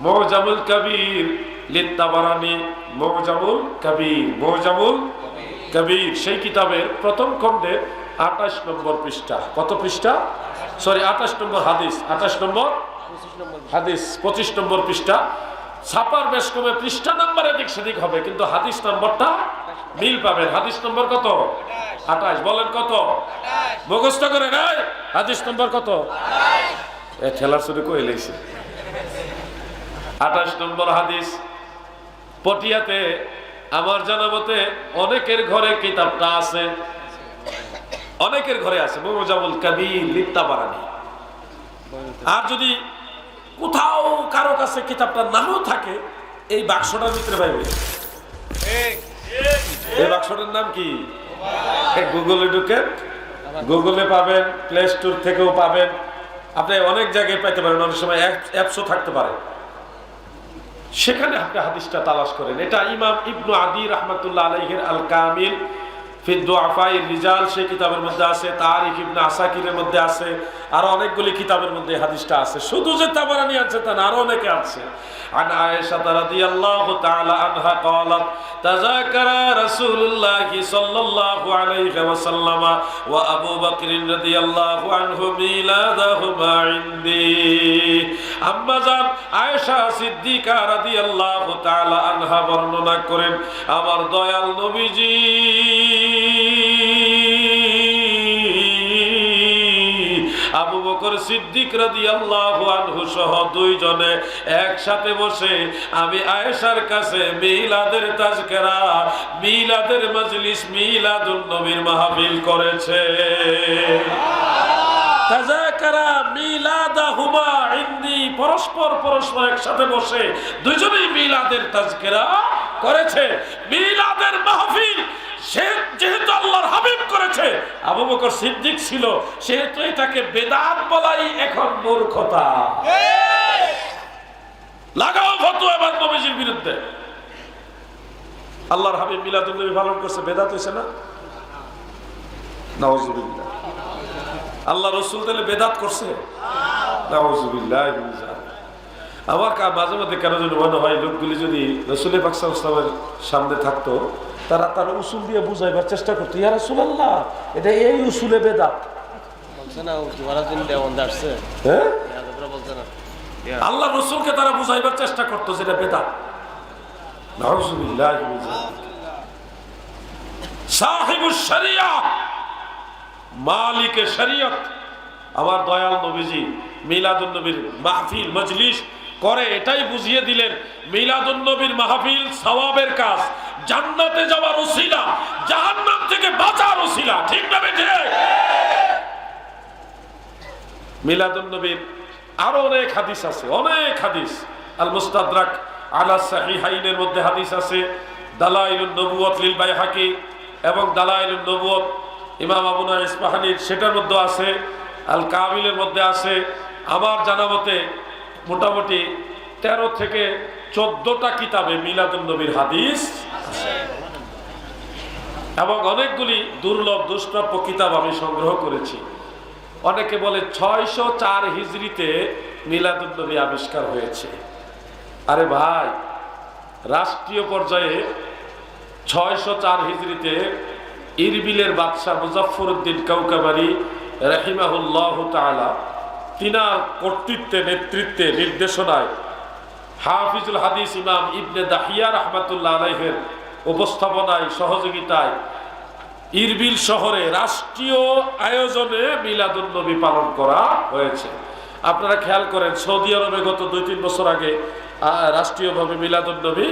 মুজামুল কবির লিত-তাবারানী, মুজামুল কবির সেই কিতাবের প্রথম খণ্ডে 28 নম্বর পৃষ্ঠা। কত পৃষ্ঠা? 28 নম্বর হাদিস, 28 নম্বর হাদিস, 25 নম্বর পৃষ্ঠা। ছাপার বেশ কমে পৃষ্ঠা নাম্বার এদিক সেদিক হবে, কিন্তু হাদিস নম্বরটা মিল পাবেন। হাদিস নম্বর কত? 28। বলেন কত? মুখস্থ করে নাই। হাদিস নম্বর কত? ঠেলার শুরু করে লেগেছে। 28 নম্বর হাদিস। পটিয়াতে আমার জানা মতে অনেকের ঘরে কিতাবটা আছে, অনেকের ঘরে আছে মুজামুল কবির লিত-তাবারানী। আর যদি কোথাও কারো কাছে কিতাবটার নামও থাকে, এই বাক্সটার ভিতরে পাইবে। এই বাক্সটার নাম কি? গুগলে ঢুকেন, গুগলে পাবেন, প্লে স্টোর থেকেও পাবেন, আপনি অনেক জায়গায় পাইতে পারেন, অনেক সময় অ্যাপসও থাকতে পারে, সেখানে আপনি হাদিসটা তালাশ করেন। এটা ইমাম ইবনু আদি রাহমাতুল্লাহ আলাইহির আল কামিল ফি দুআফাইর রিজাল সেই কিতাবের মধ্যে আছে, তারিখ ইবনে আসাকিরের মধ্যে আছে, আর অনেকগুলি কিতাবের মধ্যে হাদিসটা আছে। শুধু যে তাবারানী আছে তা না, আরো অনেকে আছে। আন আয়েশা রাদিয়াল্লাহু তাআলা আনহা قالت تذاكر رسول الله صلى الله عليه وسلم وابو بكر رضي الله عنه ميلادهما عندي। আম্মা জান আয়েশা সিদ্দিকা রাদিয়াল্লাহু তাআলা আনহা বর্ণনা করেন, আমার দয়াল নবীজি আবু বকর সিদ্দিক রাদিয়াল্লাহু আনহু সহ দুইজনে একসাথে বসে আমি আয়েশার কাছে মিলাদের তাজকিরা, মিলাদের মজলিস, মিলাদুন নবীর মাহফিল করেছে। তাযাকারা মিলাদাহুমা ইনদি, পরস্পর একসাথে বসে দুইজনেই মিলাদের তাজকিরা করেছে। মিলাদের মাহফিল সে যেহেতু আল্লাহর হাবিব করেছে, আবু বকর সিদ্দিক ছিল, সেহেতু এটাকে বেদাত বলাই এখন মূর্খতা। লাগাও ফতোয়া এবার নবীজির বিরুদ্ধে। আল্লাহর হাবিব মিলাদুন নবী পালন করছে, বেদাত হইছে না? নাউজুবিল্লাহ। আল্লাহ রাসূল তাহলে বেদাত করছে? নাউজুবিল্লাহ। আমার মাঝে মাঝে কেন যেন মনে হয় লোকগুলি যদি রাসূল পাক সাল্লাল্লাহু আলাইহি ওয়াসাল্লামের সামনে থাকতো, তারা তার উসুল দিয়ে বুঝাইবার চেষ্টা করতো, ইয়া রাসূলুল্লাহ এটা এই উসুলে বেদাত বলছে না, ওরা দিন দেওয়ান আসছে। হ্যাঁ, বলছে না, আল্লাহ রাসূলকে তারা বুঝাইবার চেষ্টা করতো যেটা বেদাত। নাউজুবিল্লাহ। সাহিবুশ শরিয়া, মালিকে শরীয়ত আমার দয়াল নবীজি মিলাদুন নবীর মাহফিল মজলিস করে এটাই বুঝিয়ে দিলেন, মিলাদুন নবীর মাহফিল সওয়াবের কাজ, জান্নাতে যাওয়ার ওসিলা, জাহান্নাম থেকে বাঁচার ওসিলা। ঠিক না বেঠিক? মিলাদুন নবীর আরো অনেক হাদিস আছে, অনেক হাদিস। আল মুস্তাদরাক আলা সাহিহাইনের মধ্যে হাদিস আছে, দালাইলুন নবুওয়াত লিল বাইহাকি এবং দালাইলুন নবুওয়াত ইমাম আবু নূর ইসফাহানির সেটার মধ্যে আছে, আল কামিলের মধ্যে আছে। আমার জানা মতে মোটামুটি 13 থেকে 14টা কিতাবে মিলাদুন নবীর হাদিস আছে এবং অনেকগুলি দুর্লভ দুষ্প্রাপ্য কিতাব আমি সংগ্রহ করেছি। অনেকে বলে 604 হিজরিতে মিলাদুন নবী আবিষ্কার হয়েছে। আরে ভাই, রাষ্ট্রীয় পর্যায়ে 604 হিজরিতে ইরবিলের বাদশাহ মুজাফফরউদ্দিন কাউকাবারি রাহিমাহুল্লাহু তাআলা তিনার কর্তৃত্বে, নেতৃত্বে, নির্দেশনায় হাফিজুল হাদিস ইমাম ইবনে দাহিয়া রাহমাতুল্লাহ আলাইহির উপস্থাপনায়, সহযোগিতায় ইরবিল শহরে রাষ্ট্রীয় আয়োজনে মিলাদুন নবী পালন করা হয়েছে। আপনারা খেয়াল করেন, সৌদি আরবে গত 2-3 বছর আগে রাষ্ট্রীয়ভাবে মিলাদুন নবী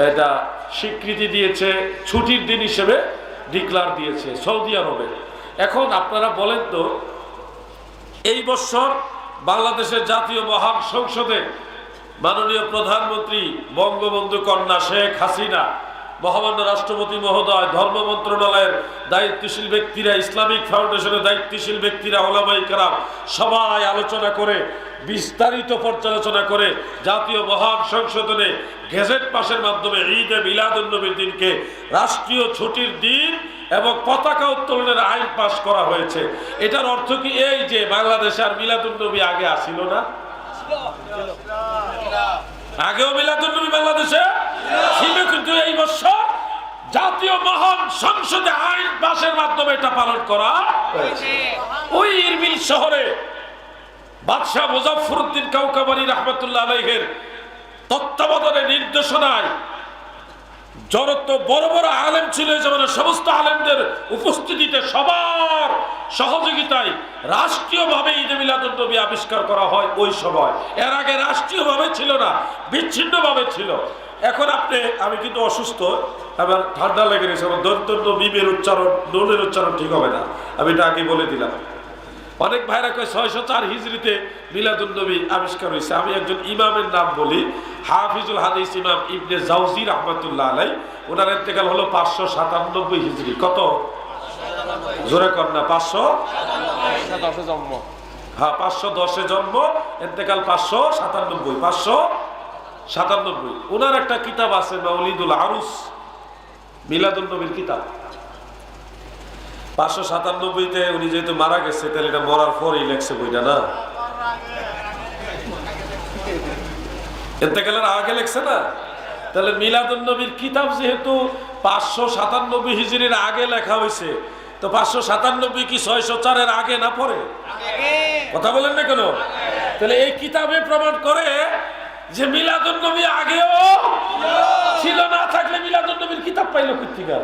এটা স্বীকৃতি দিয়েছে, ছুটির দিন হিসেবে ডিক্লার দিয়েছে সৌদি আরবে। এখন আপনারা বলেন তো, এই বছর বাংলাদেশের জাতীয় মহান সংসদে মাননীয় প্রধানমন্ত্রী বঙ্গবন্ধু কন্যা শেখ হাসিনা, মহামান্য রাষ্ট্রপতি মহোদয়, ধর্ম মন্ত্রণালয়ের দায়িত্বশীল ব্যক্তিরা, ইসলামিক ফাউন্ডেশনের দায়িত্বশীল ব্যক্তিরা, ওলামায়ে কেরাম সবাই আলোচনা করে বিস্তারিত পর্যালোচনা করে জাতীয় মহান সংশোধনে গেজেট পাসের মাধ্যমে ঈদে মিলাদুন্নবীর দিনকে রাষ্ট্রীয় ছুটির দিন এবং পতাকা উত্তোলনের আইন পাস করা হয়েছে। এটার অর্থ কি এই যে বাংলাদেশে আর মিলাদুন্নবী আগে আসিল না? আগেও মিলাদুন্নবী বাংলাদেশে ছিল, কিন্তু এই বছর জাতীয় মহান সংসদে আইন পাসের মাধ্যমে এটা পালন করা হয়েছে। ওই ইরবিল শহরে বাদশাহ মুজাফফরউদ্দিন কাউকাবারী রাহমাতুল্লাহ আলাইহির তত্ত্বাবধানে নির্দেশনায় যত বড় বড় আলেম ছিল এই জামানার সমস্ত আলেমদের উপস্থিতিতে সবার সহযোগিতায় রাষ্ট্রীয়ভাবে ঈদে মিলাদুন্নবী আবিষ্কার করা হয় ওই সময়। এর আগে রাষ্ট্রীয়ভাবে ছিল না, বিচ্ছিন্নভাবে ছিল। এখন আমি কিন্তু অসুস্থ, আমার ঠান্ডা লেগে গেছে, আমার দন্তন্য মিমের উচ্চারণ নুনের উচ্চারণ ঠিক হবে না, আমি এটা আগে বলে দিলাম। অনেক ভাইরা কয় 604 হিজরিতে মিলাদুন্নবী আবিষ্কার হয়েছে। আমি একজন ইমামের নাম বলি, হাফিজুল হাদিস ইমাম ইবনে জাওজি রাহমাতুল্লাহ আলাইহি, ওনার ইন্তেকাল হলো 597 হিজরি। কত জোরে কর না? 510 জন্ম। হ্যাঁ, 510 জন্ম, ইন্তেকাল 597। ওনার একটা কিতাব আছে মাউলিদুল আরুস, মিলাদুন্নবীর কিতাব। 597-তে উনি যেহেতু মারা গেছে, তাহলে এটা মরার পরেই লেখছে বইটা, না ইন্তেকালের আগে লেখছে না? তাহলে মিলাদুন্নবীর কিতাব যেহেতু 597 হিজরির আগে লেখা হয়েছে, তো 597 কি 604-এর আগে না পরে? কথা বলেন না কেন? তাহলে এই কিতাবে প্রমাণ করে যে মিলাদুন্নবী আগেও ছিল। না থাকলে মিলাদুন্নবীর কিতাব পাইলো কোথেকে?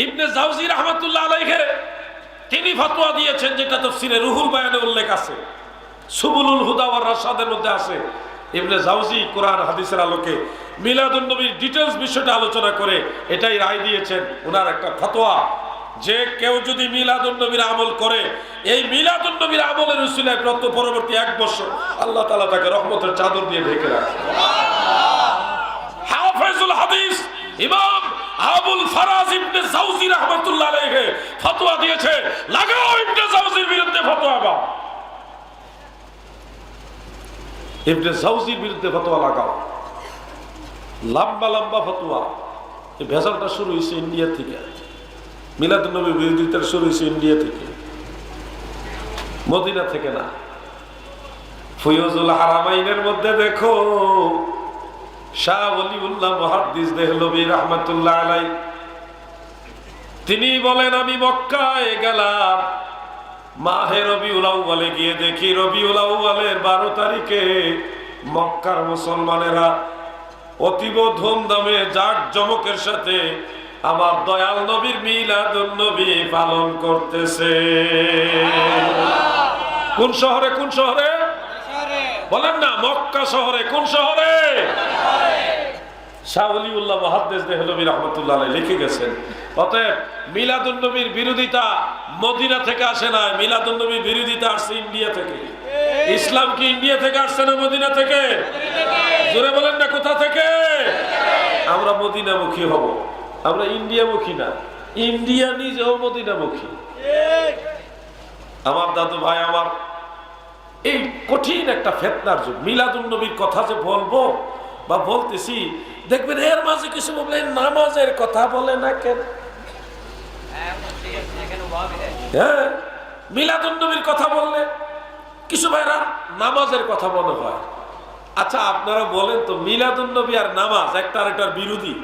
ইবনে জাওজি রাহমাতুল্লাহ আলাইহি তিনি ফতোয়া দিয়েছেন, যেটা তাফসীরে রুহুল বায়ানে উল্লেখ আছে, সুবুলুল হুদা ওয়ার রাশাদের মধ্যে আছে। ইবনে জাওজি কোরআন হাদিসের আলোকে মিলাদুন্নবীর ডিটেইলস বিষয়টা আলোচনা করে এটাই রায় দিয়েছেন। ওনার একটা ফতোয়া যে কেউ যদি মিলাদুন্নবীর আমল করে, এই মিলাদুন্নবীর আমলের উসিলায় পরবর্তী 1 বছর আল্লাহ তাআলা তাকে রহমতের চাদর দিয়ে ঢেকে রাখে। হাফিজুল হাদিস ইমাম আবুল ফারাজ ইবনে জাওজি রাহমাতুল্লাহ আলাইহি ফতোয়া দিয়েছে, লাগাও ইবনে জাওজির বিরুদ্ধে ফতোয়া। ইবনে জাওজির বিরুদ্ধে ফতোয়া লাগাও, লম্বা লম্বা ফতোয়া। এই ভেজালটা শুরু হয়েছে ইন্ডিয়া থেকে, মিলাদুন্নবীর বিরোধিতা শুরু হয়েছে ইন্ডিয়া থেকে, মদিনা থেকে না। ফয়জুল হারামাইনের মধ্যে দেখো শাহ ওলিউল্লাহ মুহাদ্দিস দেহলভী রাহমাতুল্লাহ আলাইহি তিনি বলেন, আমি মক্কায় গেলাম, মাহে রবিউল আউয়ালে গিয়ে দেখি রবিউল আউয়ালের 12 তারিখে মক্কার মুসলমানেরা অতীব ধুমধামে জাঁকজমকের সাথে আমার দয়াল নবীর মিলাদুন্নবী পালন করতেছে। কোন শহরে? কোন শহরে বলেন না? মক্কা শহরে। কোন শহরে? শাহ ওলিউল্লাহ মুহাদ্দিস দেহলভী রাহমাতুল্লাহ আলাইহি লিখে গেছেন, অতএব মিলাদুন্নবীর বিরোধিতা মদিনা থেকে আসে না, মিলাদুন্নবীর বিরোধিতা আসছে ইন্ডিয়া থেকে। ইসলাম কি ইন্ডিয়া থেকে আসছে না মদিনা থেকে? জোরে বলেন না, কোথা থেকে? আমরা মদিনামুখী হব, আমরা ইন্ডিয়ামুখী না। ইন্ডিয়া নিজেও মদিনামুখী। আমার দাদু ভাই, আমার এই কঠিন একটা ফিতনার যুগ। মিলাদুন্নবীর কথা যে বলবো বা বলতেছি, দেখবেন এর মাঝে কিছু বললেন নামাজের কথা বলে না কেন? হ্যাঁ, মিলাদুন্নবীর কথা বললে কিছু ভাইরা নামাজের কথা মনে হয়। আচ্ছা, আপনারা বলেন তো, মিলাদুন্নবী আর নামাজ একটা আরেকটার বিরোধী?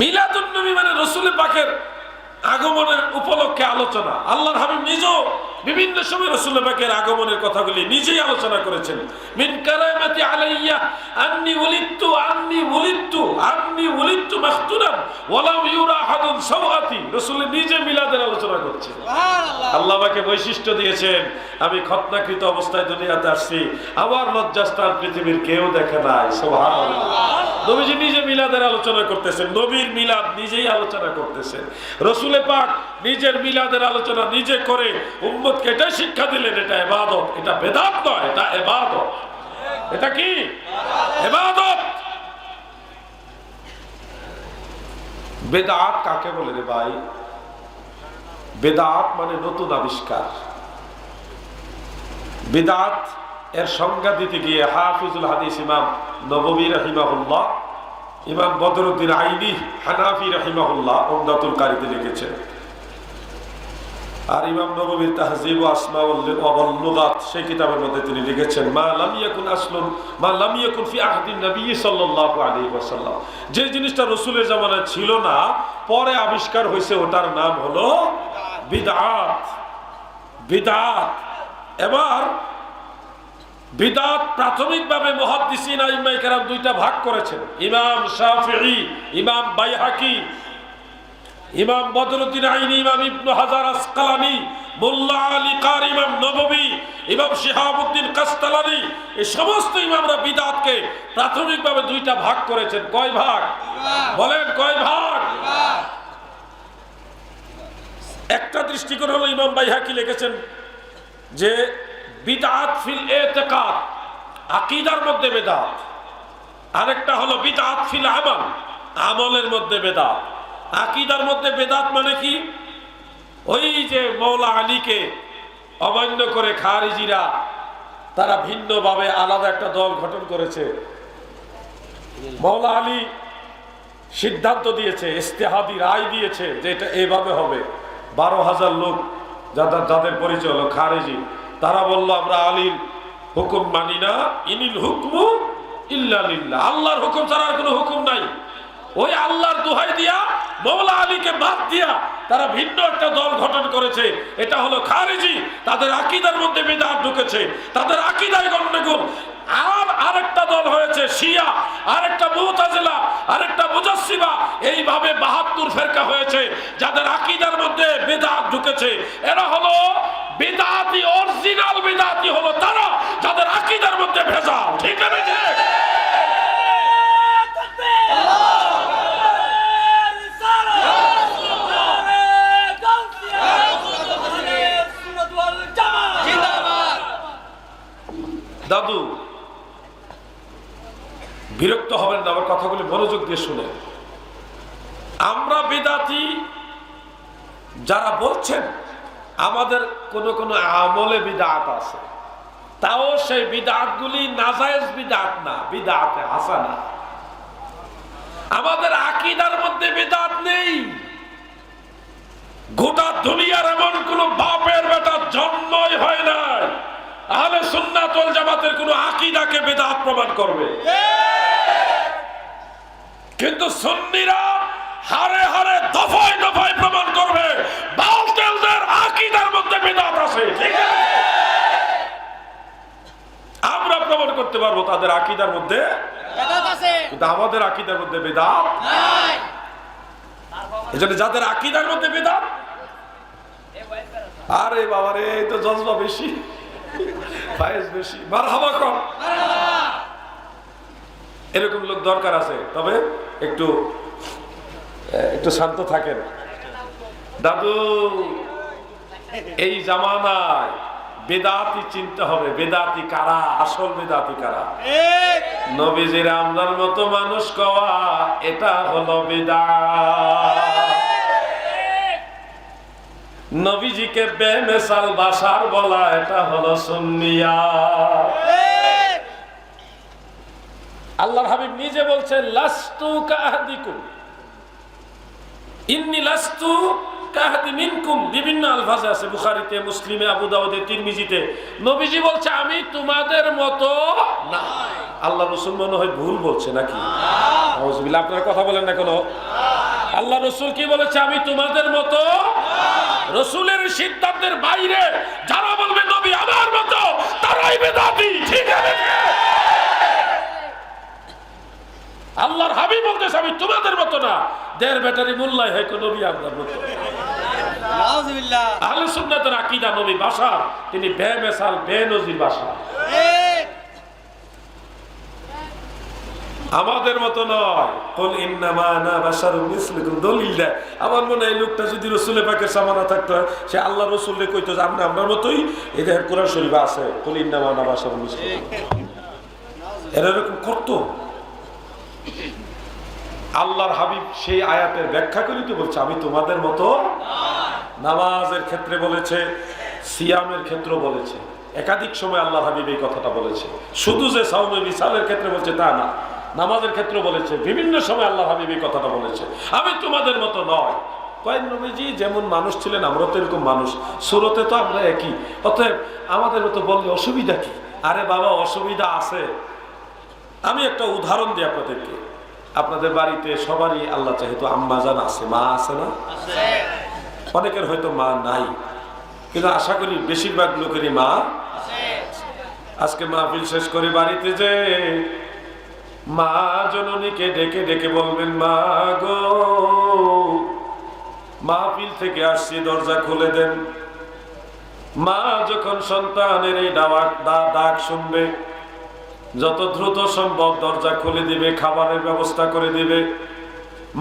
মিলাদুন্নবী মানে রাসূল পাকের আগমনের উপলক্ষে আলোচনা। আল্লাহর হাবিব নিজেও বিভিন্ন সময় রাসূল পাকের আগমনের কথাগুলি নিজেই আলোচনা করেছেন। মিন কারামাতি আলাইয়া আন্নী উলিদতু মাখতুনান ওয়ালাম ইউরা আহাদুন সাওআতি। রাসূল নিজে মিলাদের আলোচনা করছেন। সুবহানাল্লাহ। আল্লাহ আমাকে বৈশিষ্ট্য দিয়েছেন, আমি খতনাকৃত অবস্থায় দুনিয়াতে আসছি, আমার লজ্জাস্থান পৃথিবীর কেউ দেখে নাই। সুবহানাল্লাহ। নবীজি নিজে মিলাদের আলোচনা করতেছেন, নবীর মিলাদ নিজেই আলোচনা করতেছেন। রাসূল পাক নিজের মিলাদের আলোচনা নিজে করে উম্মতকে এটাই শিক্ষা দিলেন, এটা ইবাদত, এটা বেদাত নয়, এটা ইবাদত। এটা কি ইবাদত? বেদাত কাকে বলে রে ভাই? বেদাত মানে নতুন আবিষ্কার। বিদআত এর সংজ্ঞা দিতে গিয়ে হাফিজুল হাদিস ইমাম নববী রাহিমাহুল্লাহ, ইমাম বদরুদ্দিন আইনি হানাফি রাহিমাহুল্লাহ উমদাতুল কারীতে লিখেছেন। আর ইমাম নববীর তাহযীব ও আসমা ওয়াল লুগাত সেই কিতাবের মধ্যে তিনি লিখেছেন মা লাম ইয়াকুন ফি আহদিন নবী সাল্লাল্লাহু আলাইহি ওয়াসাল্লাম, যে জিনিসটা রাসূলের জামানায় ছিল না, পরে আবিষ্কার হয়েছে, ওটার নাম হলো বিদআত। বিদআত। এবার বিদআত প্রাথমিকভাবে মুহাদ্দিসিন আইম্মায়ে কেরাম দুইটা ভাগ করেছেন। ইমাম শাফিঈ, ইমাম বাইহাকি, ইমাম বদরুদ্দিন আইনি, ইমাম ইবনে হাজার আসকালানি, মোল্লা আলী কারি, ইমাম নববী, ইমাম শিহাবুদ্দিন কাস্তালানি, এই সমস্ত ইমামরা বিদআতকে প্রাথমিকভাবে দুইটা ভাগ করেছেন। কয় ভাগ? বলেন কয় ভাগ? একটা দৃষ্টিকোণ হলো ইমাম বাইহাকি লিখেছেন যে বিদআত ফিল ইতিকাদ, আকীদার মধ্যে বিদআত। আরেকটা হলো বিদআত ফিল আমাল, আমলের মধ্যে বিদআত। আকীদার মধ্যে বিদআত মানে কি? ওই যে মওলা আলীকে অমান্য করে খারিজিরা তারা ভিন্নভাবে আলাদা একটা দল গঠন করেছে। মওলা আলী সিদ্ধান্ত দিয়েছে, ইজতিহাদি রায় দিয়েছে যে এটা এইভাবে হবে। 12,000 লোক যাদের পরিচয় হলো খারিজি, তারা বলল আমরা আলীর হুকুম মানি না, ইনিল হুকমু ইল্লা লিল্লাহ, আল্লাহর হুকুম ছাড়া আর কোনো হুকুম নাই। ওই আল্লাহর দোহাই দিয়া মওলা আলীকে বাদ দিয়া তারা ভিন্ন একটা দল গঠন করেছে, এটা হলো খারিজি। তাদের আকীদার মধ্যে বিদআত ঢুকেছে, তাদের আকীদায় গন্ডগোল। আর আরেকটা দল হয়েছে শিয়া, আরেকটা মুতাজিলা, আরেকটা মুজাসসিবা। এইভাবে 72 ফিরকা হয়েছে যাদের আকীদার মধ্যে বিদআত ঢুকেছে। এরা হলো বিদআতি, অরিজিনাল বিদআতি হলো তারা যাদের আকীদার মধ্যে ভেজাল। ঠিক আছে? দাদু বিরক্ত হবেন না, আমার কথাগুলি মনোযোগ দিয়ে শুনে। আমরা বিদআতি যারা বলছেন আমাদের কোন কোন আমলে বিদআত আছে, তাও সেই বিদআতগুলি নাজায়েজ বিদআত না, বিদআতে হাসানা। আমাদের আকীদার মধ্যে বিদআত নেই। গোটা দুনিয়ার এমন কোন বাপের বেটার জন্মই হয় নাই আহলে সুন্নাত ওয়াল জামাতের কোন আকীদাকে বিদআত প্রমাণ করবে। কিন্তু সুন্নিরা হারে হারে দফায় দফায় প্রমাণ করবে বাতিলদের আকীদার মধ্যে বিদআত আছে। ঠিক আছে? আমরা প্রমাণ করতে পারবো তাদের আকীদার মধ্যে বিদআত আছে, কিন্তু আমাদের আকীদার মধ্যে বিদআত নাই। এজন্য যাদের আকীদার মধ্যে বিদআত, আরে বাবা রে, এই তো জজবা বেশি, ফায়েজ বেশি, মারহাবা কম, এরকম লোক দরকার আছে। তবে একটু শান্ত থাকেন দাদু। এই জামানায় বেদাতি চিনতে হবে, বেদাতি কারা, আসল বেদাতি কারা। নবীজির আমরার মতো মানুষ কওয়া, এটা হলো বিদআত। নবীজিকে বেমিসাল বাশার বলা, এটা হলো সুন্নিয়াত। আল্লাহর হাবিব নিজে বলছেন লাস্তু কাহাদিকুম, ইন্নী লাস্তু কাহাদি মিনকুম। বিভিন্ন আলফাজে আছে, বুখারীতে, মুসলিমে, আবু দাউদে, তিরমিজিতে। নবীজি বলছে আমি তোমাদের মতো না। আল্লাহ রাসূল মনে হয় ভুল বলছে নাকি? আউযুবিল্লাহ, আপনারা কথা বলেন না কেন? আল্লাহ রাসূল কি বলেছে? আমি তোমাদের মতো। রাসূলের সিদ্ধান্তের বাইরে যারা বলবে নবী আমার মতো, তারাই বেদাতি। ঠিক আছে? আল্লাহর হাবিব বলতেছে আমি তোমাদের মতো না। দের ব্যাটারি মোল্লাই হয় নবী আপনার মতো। নাউযুবিল্লাহ। আহলে সুন্নাতের আকীদা নবী বাশার, তিনি বেমিসাল বেনজির বাশার, আমাদের মতো নয়। কুল ইন্নামা আনা বাশারুম মিসলুকুম, দলিল দেয়। আমার মনে হয় লোকটা যদি রাসূলের পাকের সামানা থাকতো, সে আল্লাহ রাসূলকে কইতো যে আমরা আপনার মতোই। এই দেখেন কোরআন শরীফে আছে কুল ইন্নামা আনা বাশারুম মিসলুকুম, এরকম করতো। আল্লাহর হাবিব সেই আয়াতের ব্যাখ্যা করে তো বলছে আমি তোমাদের মতো নামাজের ক্ষেত্রে বলেছে, সিয়ামের ক্ষেত্রে বলেছে, একাধিক সময় আল্লাহ হাবিব এই কথাটা বলেছে। শুধু যে সাওমে বিসালের ক্ষেত্রে বলছে তা না, নামাজের ক্ষেত্রে বলেছে, বিভিন্ন সময় আল্লাহ হাবিব এই কথাটা বলেছে। আমি তোমাদের মতো নয়। কয়েক নবীজি যেমন মানুষ ছিলেন, আমরা তো এরকম মানুষ, সুরতে তো আমরা একই, অতএব আমাদের মতো বললে অসুবিধা কি? আরে বাবা, অসুবিধা আছে। আমি একটা উদাহরণ দিই আপনাদেরকে। আপনাদের বাড়িতে সবারই আল্লাহ চাহিত আম্মাজান আছে, মা আছে না? অনেকের হয়তো মা নাই, কিন্তু আশা করি বেশিরভাগ লোকেরই মা। আজকে মাহফিল শেষ করে বাড়িতে যে মা জননীকে ডেকে ডেকে বলবেন, মা গো, মাহফিল থেকে আসছি, দরজা খুলে দেন। মা যখন সন্তানের এই ডাক শুনবে, যত দ্রুত সম্ভব দরজা খুলে দিবে, খাবারের ব্যবস্থা করে দিবে।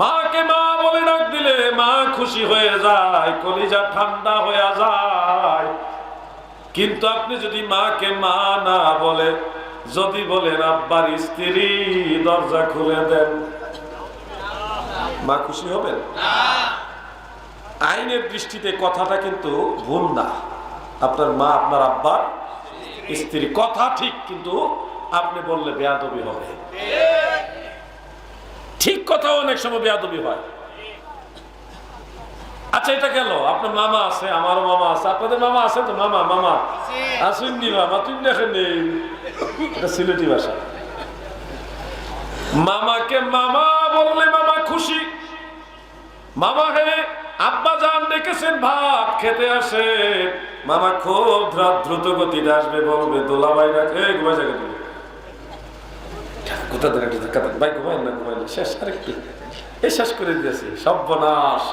মাকে মা বলে ডাক দিলে মা খুশি হয়ে যায়, কলিজা ঠান্ডা হয়ে যায়। কিন্তু আপনি যদি মাকে মা না বলে, যদি বলেন আব্বার স্ত্রী, দরজা খুলে দেন, মা খুশি হবেন? আইনের দৃষ্টিতে কথাটা কিন্তু ভুল না। আপনার মা আপনার আব্বার স্ত্রী, কথা ঠিক, কিন্তু আপনি বললে বেয়াদবি হবে। ঠিক কথা অনেক সময় বেয়াদবি হয়। আচ্ছা, এটা গেল। আপনার মামা আছে, আমারও মামা আছে, আপনাদের মামা আছে তো? মামা মামা আসুননি, মামা তুমি দেখেন, এটা সিলেটি ভাষা। মামাকে মামা বললে মামা খুশি। মামা হে, আব্বা জান ডেকেছেন, ভাত খেতে আসে। মামা খুব দ্রুত গতিতে আসবে, বলবে দোলা ভাই রাখে ঘুমাই জায়গা দিবে, কোথা থেকে ভাই ঘুমাই না, ঘুমাই না, শেষ আরেকটু, এই শেষ করে দিয়েছি, সর্বনাশ।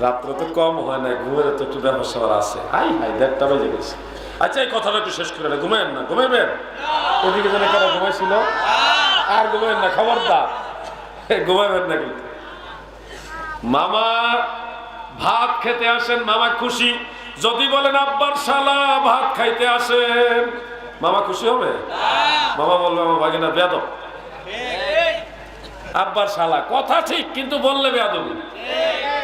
রাত্রে তো কম হয় না, ঘুমের তো একটু ব্যবস্থা আছে। হাই হাই, 1:30 বেজে গেছে। আচ্ছা, এই কথাটা একটু শেষ করে না, ঘুমায়েন না, ঘুমাইবেন। এদিকে যেন কারা ঘুমাইছিল, আর ঘুমাইবেন না, খবরদার, ঘুমাইবেন না। কিন্তু মামা ভাত খেতে আসেন, মামা খুশি। যদি বলেন আব্বার শালা ভাত খাইতে আসেন, মামা খুশি হবে? মামা বলবে আমার ভাগিনা বেয়াদব। আব্বার শালা কথা ঠিক, কিন্তু বললে বেয়াদবি।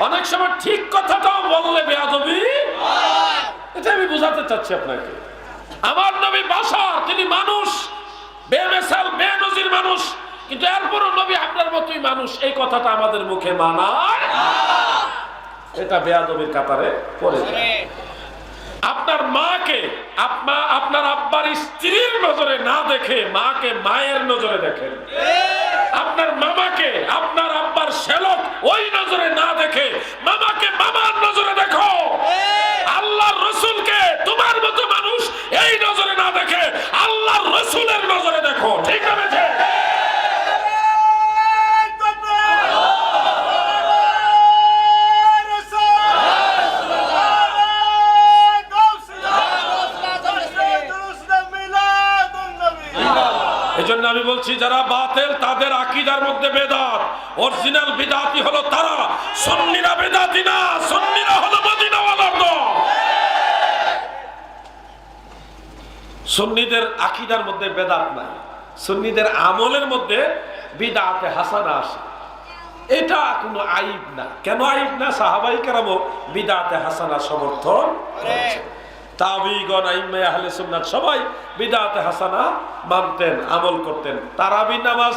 অনেক সময় ঠিক কথাটাও বললে বেয়াদবি। এটা আমি বুঝাতে চাচ্ছি আপনাকে। আমার নবী বাশার, তিনি মানুষ, বেমিসাল বেনজির মানুষ, কিন্তু এরপরও নবী আপনার মতোই মানুষ। এই কথাটা আমাদের মুখে মানায়, এটা বেয়াদবির কাতারে পড়ে যায়। আপনার মাকে আপনার আব্বার স্ত্রীর নজরে না দেখে মাকে মায়ের নজরে দেখেন। আপনার মামাকে আপনার আব্বার শ্যালক ওই নজরে না দেখে মামাকে মামার নজরে দেখো। আল্লাহর রাসূলকে তোমার মতো মানুষ এই নজরে না দেখে আল্লাহর রাসূলের নজরে দেখো। ঠিক আছে? এজন্য আমি বলছি, যারা বাতিল তাদের আকীদার মধ্যে বেদাত। অরিজিনাল বিদআতি হলো তারা, সুন্নিরা বেদাতি না, সুন্নিরা হলো মদিনাওয়ালার দল। সুন্নিদের আকীদার মধ্যে বেদাত নাই, সুন্নিদের আমলের মধ্যে বিদআতে হাসানা আসে। এটা কোনো আইব না। কেন আইব না? সাহাবায়ে কেরামও বিদআতে হাসানা সমর্থন করেছেন। তাবিঈগণ, আইম্মায়ে আহলে সুন্নাত সবাই বিদআতে হাসানা মানতেন, আমল করতেন। তারাবি নামাজ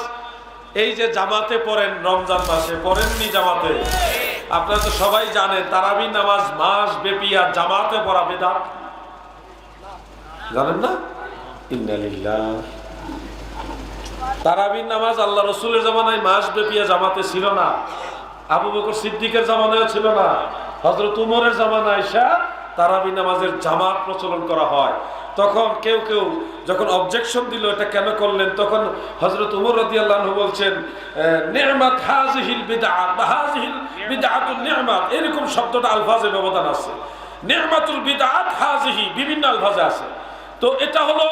এই যে জামাতে পড়েন, রমজান মাসে পড়েননি জামাতে? আপনারা তো সবাই জানেন তারাবি নামাজ মাস ব্যাপী আর জামাতে পড়া বিদআত, জানেন না? ইন্না লিল্লাহ। তারাবি নামাজ আল্লাহ রাসূলের জামানায় মাস ব্যাপী জামাতে ছিল না, আবু বকর সিদ্দিকের জামানায় ছিল না, হযরত উমরের জামানায় তারাবি নামাজের জামাত প্রচলন করা হয়। তখন কেউ কেউ যখন অবজেকশন দিল এটা কেন করলেন, তখন হযরত উমর রাদিয়াল্লাহু আনহু বলছেন, নি'মাত হাযিহিল বিদআত বা হাযিহিল বিদআতুন নি'মাত, এরকম শব্দটা আলফাজে ব্যবধান আছে। নি'মাতুল বিদআত হাযিহি বিভিন্ন আলফাজে আছে। তো এটা হলো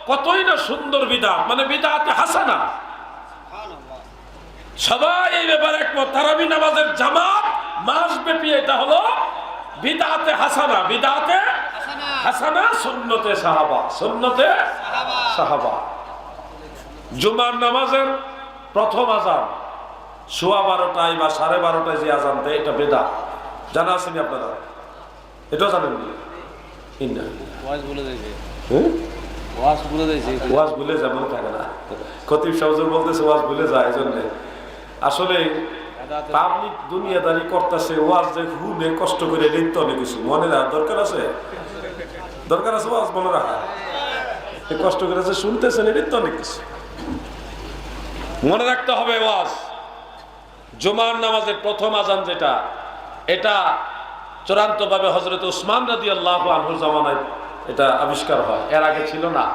কতই না সুন্দর বিদআত, মানে বিদআতে হাসানা। সবাই এই ব্যাপারে একমত, তারাবি নামাজের জামাত মাসব্যাপী এটা হলো বিদআতে হাসানা। বিদআতে হাসানা, সুন্নতে সাহাবা, সুন্নতে সাহাবা। জুমার নামাজের প্রথম আযান 12:15 বা 12:30 যে আযান দেয়, এটা বিদআত। জানা আছেনি আপনারা? এটাও জানেন না? ওয়াজ বলে দিয়েছে, হ্যাঁ, ওয়াজ বলে দিয়েছে। ওয়াজ ভুলে যায়, মনে থাকে না। খতিব সাহেব বলতেছে ওয়াজ ভুলে যায়, এই জন্যে। আসলে পাবলিক দুনিয়াদারি করতেছে, ওয়াজ যে হুনে কষ্ট করে লিখতে অনেক কিছু মনে রাখার দরকার আছে। দরকার আছে ওয়াজ মনে রাখা, কষ্ট করে যে শুনতেছেন এটাই তো অনেক কিছু মনে রাখতে হবে। ওয়াজ জুমার নামাজের প্রথম আজান যেটা, এটা চূড়ান্তভাবে হযরত উসমান রাদিয়াল্লাহু আনহুর জামানায় এটা আবিষ্কার হয়, এর আগে ছিল না।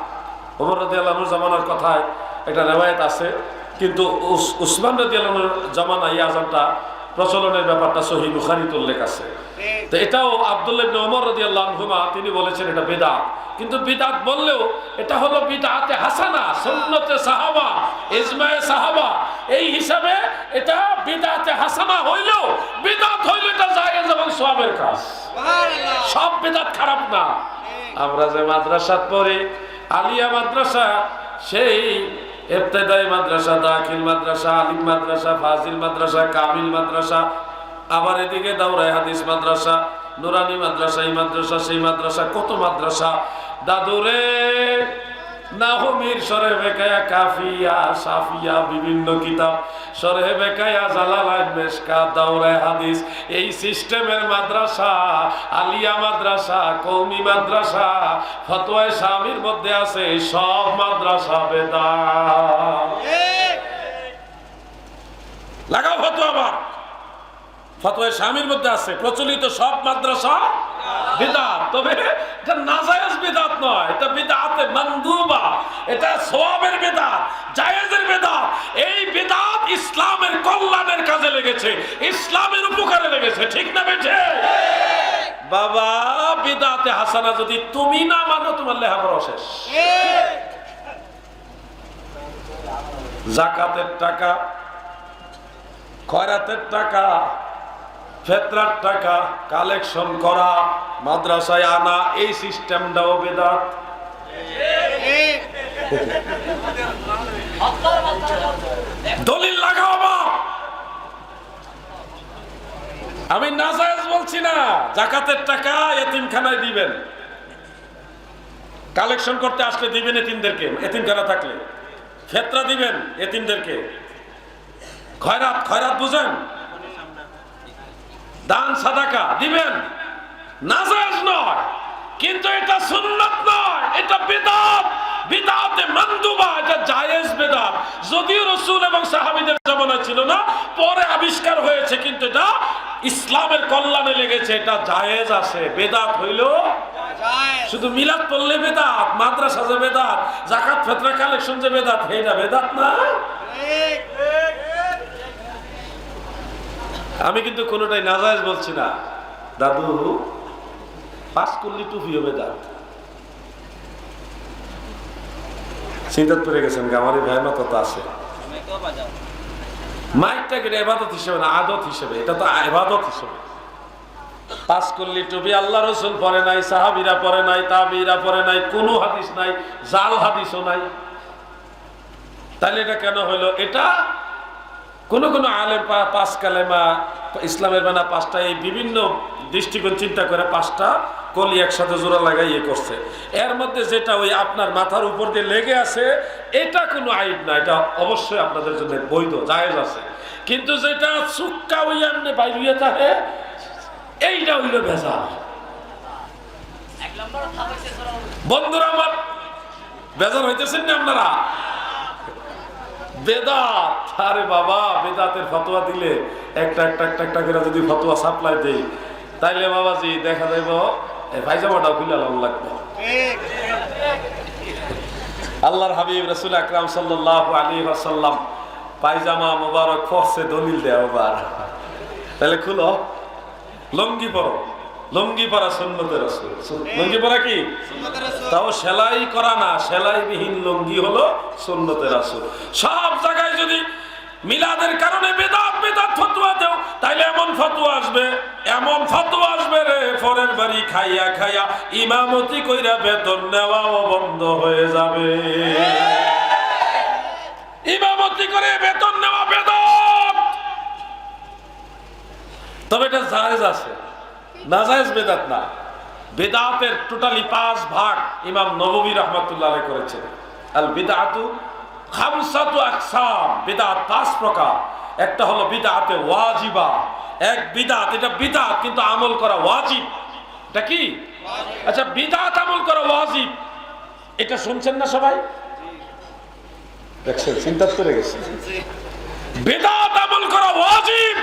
ওমর রাদিয়াল্লাহু আনহুর জামানার কথায় একটা রিওয়ায়াত আছে, কিন্তু উসমান রাদিয়াল্লাহু আনহুর জামানায় এই আযানটা প্রচলনের ব্যাপারটা সহিহ বুখারীতে উল্লেখ আছে। তো এটাও আব্দুল্লাহ ইবনে ওমর রাদিয়াল্লাহু আনহুমা তিনি বলেছেন এটা বিদআত, কিন্তু বিদআত বললেও এটা হলো বিদআতে হাসানা, সুন্নতে সাহাবা, ইজমায়ে সাহাবা, এই হিসাবে এটা বিদআতে হাসানা হইলেও বিদআত হইলে এটা জায়েজ এবং সওয়াবের কাজ। সুবহানাল্লাহ, সব বিদআত খারাপ না। আমরা যে মাদ্রাসা পড়ি, আলিয়া মাদ্রাসা, সেই ইবতেদায়ী মাদ্রাসা, দাখিল মাদ্রাসা, আলিম মাদ্রাসা, ফাজিল মাদ্রাসা, কামিল মাদ্রাসা, আবার এদিকে দাওরায়ে হাদিস মাদ্রাসা, নুরানি মাদ্রাসা, এই মাদ্রাসা, সেই মাদ্রাসা, কত মাদ্রাসা। দাদুরে নাহু মির শরহে বেকায়া, কাফিয়া, সাফিয়া, বিভিন্ন কিতাব, শরহে বেকায়া, জালালাইন, মিশকাত, দাওরায়ে হাদিস, এই সিস্টেমের মাদ্রাসা, আলিয়া মাদ্রাসা, কওমি মাদ্রাসা, ফতোয়ায়ে শামির মধ্যে আছে সব মাদ্রাসা বেদাত। লাগাও ফতোয়া, আবার ফতোয়ায়ে শামির মধ্যে আছে প্রচলিত সব মাদ্রাসা বিদআত। তবে এটা নাজায়েজ বিদআত নয়, এটা বিদআতে মানদুবা, এটা সওয়াবের বিদআত, জায়েজের বিদআত। এই বিদআত ইসলামের কল্যাণের কাজে লেগেছে, ইসলামের উপকারে লেগেছে, ঠিক না বেঠে? বাবা, বিদআতে হাসানা যদি তুমি না মানো, তোমার লেখাপড়া শেষ। যাকাতের টাকা, খয়রাতের টাকা, ফেতরার টাকা কালেকশন করা, মাদ্রাসায় আনা, এই সিস্টেমটাও বিদআত। দলিল লাগাও বাপ, আমি নাজায়েজ বলছি না। যাকাতের টাকা এতিমখানায় দিবেন, কালেকশন করতে আসলে দিবেন এতিমদেরকে, এতিমখানা থাকলে ফেতরা দিবেন এতিমদেরকে। খয়রাত, খয়রাত বুঝেন, দান সাদাকা দিবেন, নাজায়েজ নয়, কিন্তু এটা সুন্নাত নয়, এটা বিদআত, বিদআতে মানদুবা, এটা জায়েজ বিদআত। যদিও রাসূল এবং সাহাবীদের জামানায় ছিল না, পরে আবিষ্কার হয়েছে, কিন্তু এটা ইসলামের কল্যাণে লেগেছে, এটা জায়েজ আছে। বিদআত হইলো শুধু মিলাদ পড়লে বেদাত, মাদ্রাসা যে বেদাত, যাকাত ফেতরা কালেকশন যে বেদাত, এটা বেদাত না। আমি কিন্তু কোনোটাই নাজায়েজ বলছি না। দাদু পাস করলি টুপিও বেদাত। চিন্তা করে গেছেন, আমার ভাই মত আছে। মাইকটাকে ইবাদত হিসেবে না, আদত হিসেবে, এটা তো ইবাদত হিসেবে। পাস করলি টুপি আল্লাহ রাসূল পরে নাই, সাহাবীরা পরে নাই, তাবিঈরা পরে নাই, কোনো হাদিস নাই, জাল হাদিসও নাই। তাহলে এটা কেন হইলো? এটা কোন আলেম পাঁচ কালেমা, ইসলামের বানা পাঁচটা, এই বিভিন্ন দৃষ্টিকোণ চিন্তা করে পাঁচটা কলি একসাথে জোড়া লাগাইয়ে করছে। এর মধ্যে যেটা ওই আপনার মাথার উপর দিয়ে লেগে আছে, এটা কোনো আইব না, এটা অবশ্যই আপনাদের জন্য বৈধ, জায়েজ আছে। কিন্তু যেটা সুক্কা ওই এমনি বাইরে থাকে, এইটা হইল ভেজাল। বন্ধুরা আমার, বেজার হইতেছেন না আপনারা? বেদাত, আরে বাবা, বেদাতের ফতোয়া দিলে একটা করে যদি ফতোয়া সাপ্লাই দেই, তাইলে বাবাজি দেখা যাইব পায়জামাটাও খুলে লাগবে। আল্লাহর হাবিব রাসূল আকরাম সাল্লাল্লাহু আলাইহি ওয়াসাল্লাম পায়জামা মোবারক পরছে, দলিল দেয় বার, তাহলে খুলো, লুঙ্গি পরো, লুঙ্গি পরা সুন্নতের রাসূল। লুঙ্গি পরা কি? তাও সেলাই করা না, সেলাইবিহীন লুঙ্গি হলো সুন্নতের রাসূল। সব জায়গায় যদি মিলাদের কারণে বেদাত বেদাত ফতোয়া দাও, তাইলে এমন ফতোয়া আসবে, এমন ফতোয়া আসবে রে, পরের বাড়ি খাইয়া খাইয়া ইমামতি কইরা বেতন নেওয়াও বন্ধ হয়ে যাবে। ইমামতি করে বেতন নেওয়া বেদাত। তবে এটা জায়েজ আছে, নাজায়েজ বেদাত না। বেদাতের টোটালি 5 ভাগ ইমাম নববী রাহমাতুল্লাহ আলাইহি করেছেন। আল বিদআতু খামসাতু আকসাম, বিদআত 5 প্রকার। একটা হলো বিদআতে ওয়াজিবা, এক বিদআত, এটা বিদআত কিন্তু আমল করা ওয়াজিব। এটা কি? আচ্ছা, বিদআত আমল করা ওয়াজিব, এটা শুনছেন না সবাই? দেখছেন, চিন্তা করে গেছে। বিদআত আমল করা ওয়াজিব,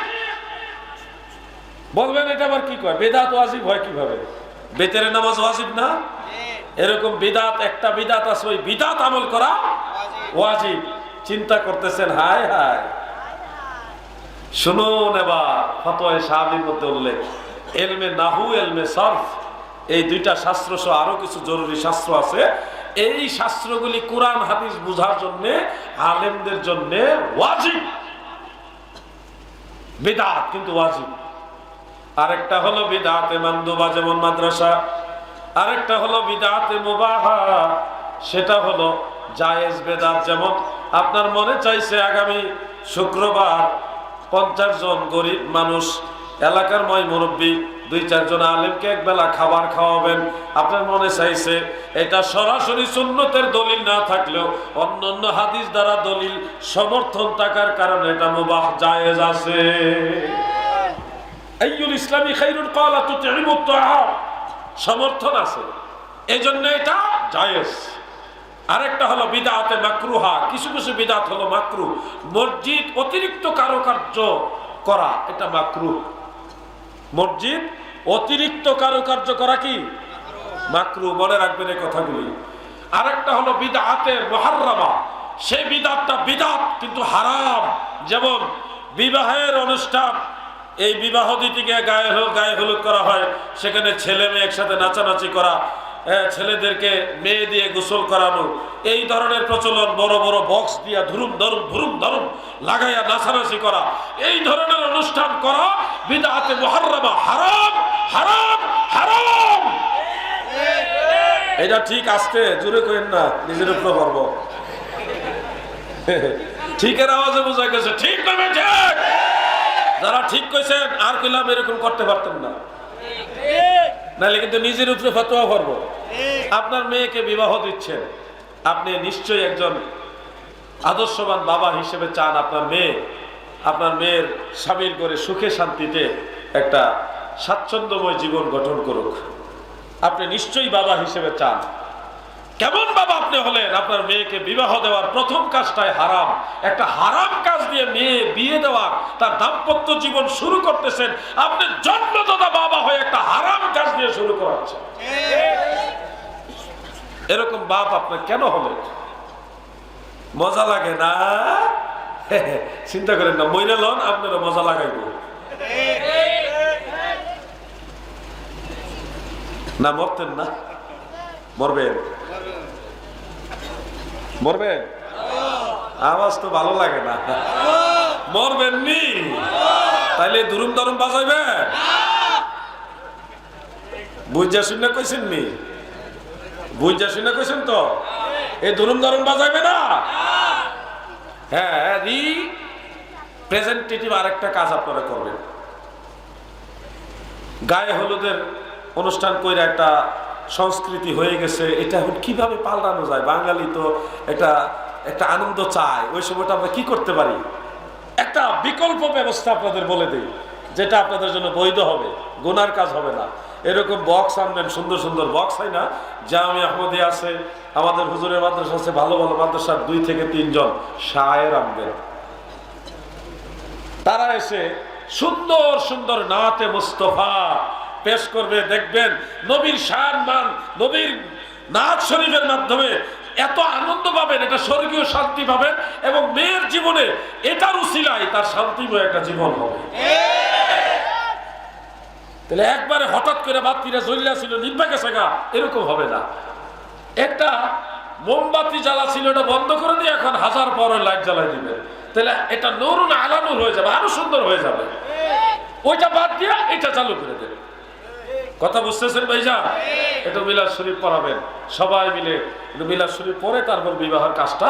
বলবেন এটা আবার কি কয়? বিদআত ওয়াজিব হয় কিভাবে? বেতের নামাজ ওয়াজিব না? এরকম বিদআত, একটা বিদআত আছে, ওই বিদআত আমল করা ওয়াজিব। চিন্তা করতেছেন, হায় হায়। শুনুন এবার ফতোয়া শাহীর মধ্যে উল্লেখ, ইলমে নাহু, ইলমে সরফ, এই দুইটা শাস্ত্র সহ আরো কিছু জরুরি শাস্ত্র আছে। এই শাস্ত্রগুলি কোরআন হাদিস বোঝার জন্য আলেমদের জন্য ওয়াজিব। বিদআত কিন্তু ওয়াজিব। আরেকটা হলো বিদআতে মানদুবা, যেমন মাদ্রাসা। আরেকটা হলো বিদআতে মুবাহা, সেটা হলো জায়েজ বেদাত। যেমন আপনার মনে চাইছে আগামী শুক্রবার 50 জন গরিব মানুষ, এলাকার ময় মুরব্বী 2-4 জন আলেমকে একবেলা খাবার খাওয়াবেন, আপনার মনে চাইছে। এটা সরাসরি সুন্নতের দলিল না থাকলেও অন্যান্য হাদিস দ্বারা দলিল সমর্থন থাকার কারণে এটা মুবাহ, জায়েজ আছে। আইয়ুল ইসলামি খাইরুন ক্বালা তুতিমুত তাআম, সমর্থন আছে, এজন্য এটা জায়েজ। আরেকটা হলো বিদআতে মাকরুহা, কিছু কিছু বিদআত হলো মাকরুহ। মসজিদ অতিরিক্ত কারুকার্য করা, এটা মাকরুহ। মসজিদ অতিরিক্ত কারুকার্য করা কি? মাকরুহ। মনে রাখবেন এই কথাগুলি। আরেকটা হলো বিদআতে মুহাররামা, সেই বিদআতটা বিদআত কিন্তু হারাম। যেমন বিবাহের অনুষ্ঠান, এই বিবাহ দিতিকে গায়ে হলুদ করা হয়, সেখানে ছেলে মেয়ে একসাথে নাচানাচি করা, ছেলেদেরকে মেয়ে দিয়ে গোসল করানো, এই ধরনের প্রচলন, বড় বড় বক্স দিয়া ধুরুম ধরুম লাগাইয়া নাচানাচি করা, এই ধরনের অনুষ্ঠান করা বিদআতে মুহাররামা, হারাম হারাম হারাম। এটা ঠিক, আসতে জোরে কইেন না, নিজের উপরে পারব। ঠিকের আওয়াজে বোঝা গেছে, ঠিক না? ঠিক। যারা ঠিক কইছেন আর কইলাম এরকম করতে পারতেন না, নাহলে কিন্তু নিজের উপরে ফতোয়া করব। আপনার মেয়েকে বিবাহ দিচ্ছেন, আপনি নিশ্চয়ই একজন আদর্শবান বাবা হিসেবে চান আপনার মেয়ের স্বামীর করে সুখে শান্তিতে একটা স্বাচ্ছন্দ্যময় জীবন গঠন করুক। আপনি নিশ্চয়ই বাবা হিসেবে চান। কেমন বাবা আপনি হলেন? আপনার মেয়েকে বিবাহ দেওয়ার প্রথম কাজটাই হারাম। একটা হারাম কাজ দিয়ে মেয়ে বিয়ে দেওয়ার, তার দাম্পত্য জীবন শুরু করতেছেন, আপনি জন্মদাতা বাবা হয়ে একটা হারাম কাজ দিয়ে শুরু করাচ্ছেন। এরকম বাপ আপনার কেন হলেন? মজা লাগে না? চিন্তা করেন না, মইরা লন, আপনারা মজা লাগাইব না? মরতেন না? মরবেন? মরবেন? আওয়াজ তো ভালো লাগে না। মরবেন নি? তাইলে দুরুম দারুম বাজাইবে? বুঝা শুনে কইছেন নি? বুঝা শুনে কইছেন তো? এই দুরুম দারুম বাজাইবে না? হ্যাঁ, রিপ্রেজেন্টেটিভ আরেকটা কাজ আপনারা করবেন। গায়ে হলুদের অনুষ্ঠান কইরা একটা সংস্কৃতি হয়ে গেছে, এটা এখন কিভাবে পাল্টানো যায়? বাঙালি তো একটা আনন্দ চায়, ওই সময়টা আমরা কি করতে পারি? একটা বিকল্প ব্যবস্থা আপনাদের বলে দিই, যেটা আপনাদের জন্য বৈধ হবে, গুনার কাজ হবে না। এরকম বক্স আনবেন, সুন্দর সুন্দর বক্স, হয় না? জামি আহমদিয়া আছে, আমাদের হুজুরের মাদ্রাসা আছে, ভালো ভালো মাদ্রাসার 2 থেকে 3 জন শায়ের আনবেন। তারা এসে সুন্দর সুন্দর নাতে মুস্তফা পেশ করবে। দেখবেন নবীর শান মান, নবীর নাত শরীফের মাধ্যমে এত আনন্দ পাবেন, এটা স্বর্গীয় শান্তি পাবেন, এবং মেয়ের জীবনে এটার উসিলায় তার শান্তিময় একটা জীবন হবে। তাহলে একবারে হঠাৎ করে বাতিরা জ্বলিয়া ছিল নিভা গেছে গা, এরকম হবে না। একটা মোমবাতি জ্বালা ছিল, এটা বন্ধ করে দিয়ে এখন 1000 পর লাইট জ্বালাই দিবে, তাহলে এটা নূরুন আলা নূর হয়ে যাবে, আরো সুন্দর হয়ে যাবে। ওইটা বাদ দিয়ে এটা চালু করে দেবে। কথা বুঝতেছেন ভাইজা? এটা মিলাদ শরীফ পড়াবেন সবাই মিলে, মিলাদ শরীফ পরে তারপর বিবাহের কাজটা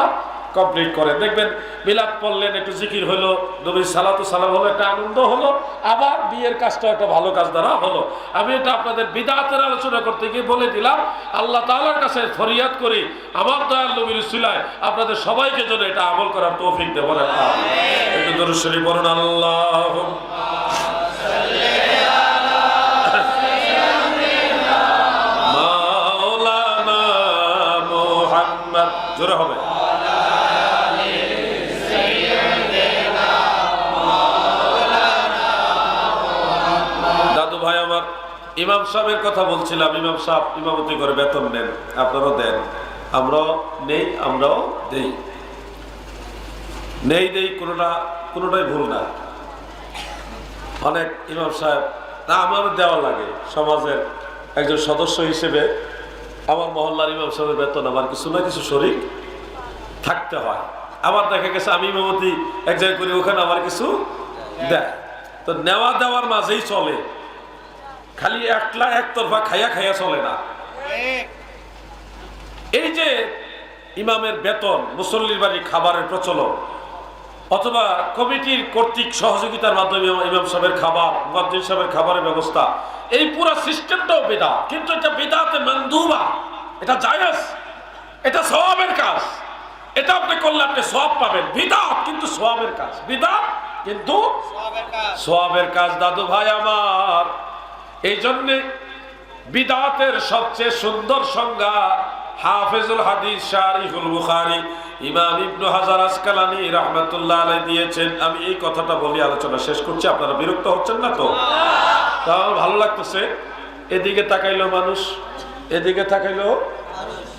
কমপ্লিট করে দেখবেন মিলাদ পড়লেন, একটু জিকির হলো, নবীর সালাতু সালাম হলো, একটা আনন্দ হলো, আবার বিয়ের কাজটা একটা ভালো কাজ দ্বারা হলো। আমি এটা আপনাদের বিদআতের আলোচনা করতে গিয়ে বলে দিলাম। আল্লাহ তাআলার কাছে ফরিয়াদ করি আমার দয়াল নবীর উসিলায় আপনাদের সবাইকে যেন এটা আমল করার তৌফিক দেন। বলেন আমিন। একটু দরুদ শরীফ পড়ুন। আল্লাহুম্মা মাওলানা মুহাম্মদ, জোরে হবে। দাদু ভাই আমার, ইমাম সাহেবের কথা বলছিলাম। ইমাম সাহেব ইমামতি করে বেতন নেন, আপনারাও দেন, আমরাও নেই, আমরাও দেই, নেই দেই, কোনোটাই ভুল না। অনেক ইমাম সাহেব না, আমার দেওয়া লাগে সমাজের একজন সদস্য হিসেবে। আমার মহল্লার ইমাম সাহেবের বেতন আমার কিছু না কিছু শরীক থাকতে হয়। আবার দেখা গেছে আমি ইমামতি এক জায়গায় করি, ওখানে আমার কিছু দেয়, তো নেওয়া দেওয়ার মাঝেই চলে, খালি একতরফা খাইয়া খাইয়া চলে না। এই যে ইমামের বেতন, মুসল্লির বাড়ি খাবারের প্রচলন, অথবা কমিটির কর্তৃক সহযোগিতার মাধ্যমে ইমাম সাহেবের খাবার, মুয়াজ্জিন সাহেবের খাবারের ব্যবস্থা, এই পুরো সিস্টেমটাও বিদআত। কিন্তু এটা বিদআতে মানদুবা, এটা জায়েজ, এটা সওয়াবের কাজ। এটা আপনি করলে আপনি সওয়াব পাবেন। বিদআত কিন্তু সওয়াবের কাজ, বিদআত কিন্তু সওয়াবের কাজ। দাদু ভাই আমার, এই জন্যে বিদআতের সবচেয়ে সুন্দর সংজ্ঞা হাফেজুল হাদিস শারিহুল বুখারী ইমাম ইবনে হাজার আসকালানী রাহমাতুল্লাহ আলাইহি দিয়েছেন। আমি এই কথাটা বলি আলোচনা শেষ করছি, আপনারা বিরক্ত হচ্ছেন না তো? তাও ভালো লাগতেছে। এদিকে তাকাইলো মানুষ, এদিকে তাকাইলো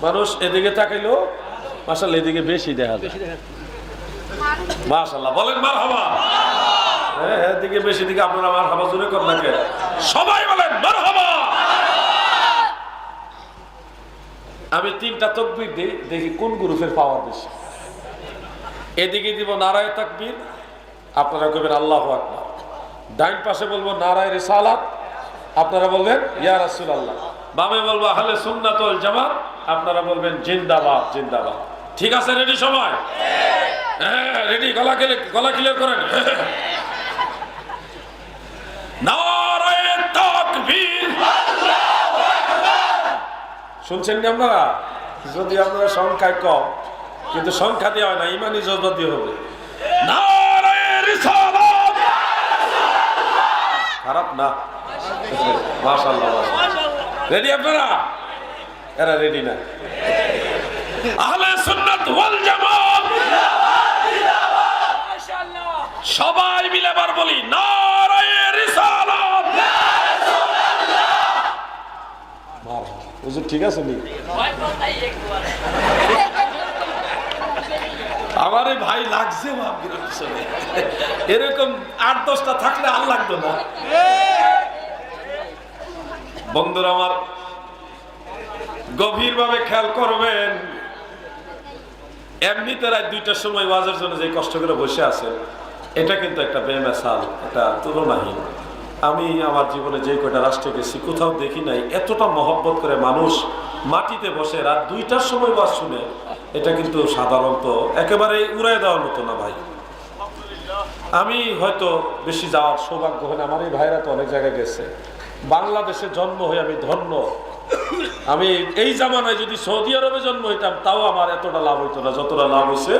মানুষ, এদিকে তাকাইলো মাশাআল্লাহ, এদিকে বেশি দেখা যায় মাশাআল্লাহ। বলেন মারহাবা। হ্যাঁ, এদিকে বেশি, দিকে আপনারা মারহাবা জোরে করেন না কেন? সবাই বলেন মারহাবা। আমি 3টা তাকবীর দিই, দেখি কোন গ্রুপের পাওয়ার বেশি। এদিকে দিব নারায়ে তাকবীর, আপনারা কইবেন আল্লাহু আকবার। ডাইন পাশে বলবো নারায়ে রিসালাত, আপনারা বলবেন ইয়া রাসূলুল্লাহ। বামে বলবো আহলে সুন্নাত ওয়াল জামাত, আপনারা বলবেন জিন্দাবাদ জিন্দাবাদ। ঠিক আছে, রেডি সবাই? হ্যাঁ রেডি। গলা ক্লিয়ার করেন। নারায়ে তাকবীর। শুনছেন না আপনারা? যদি আপনারা সংখ্যায় কম, কিন্তু সংখ্যা দিয়ে হয় না, ইমানি জজবা দিয়ে হবে। নারায়ে রিসালাত। খারাপ না? মাশাআল্লাহ। রেডি আপনারা? এরা রেডি না? আহলে সুন্নাত ওয়াল জামাত সবাই মিলে এবার বলি নারায়ে রিসালাত। হুজুর ঠিক আছে নি? আমারে ভাই লাগছে এরকম 8-10টা থাকলে আর লাগতো না। বন্ধুরা আমার, গভীরভাবে খেয়াল করবেন। এমনিতে রাত 2টার সময় ওয়াজের জন্য যে কষ্ট করে বসে আছেন, এটা কিন্তু একটা বেমিসাল, এটা তুলনাহীন। আমি আমার জীবনে যে কয়টা রাষ্ট্রে গেছি, কোথাও দেখি নাই এতটা মহব্বত করে মানুষ মাটিতে বসে রাত 2টার সময় ওয়াজ শুনে। এটা কিন্তু সাধারণত একেবারে উড়াই দেওয়ার মতো না ভাই। আমি হয়তো বেশি যাওয়ার সৌভাগ্য হয় না, আমার এই ভাইরা তো অনেক জায়গায় গেছে। বাংলাদেশে জন্ম হয়ে আমি ধন্য। আমি এই জামানায় যদি সৌদি আরবে জন্ম হইতাম, তাও আমার এতটা লাভ হইতো না যতটা লাভ হয়েছে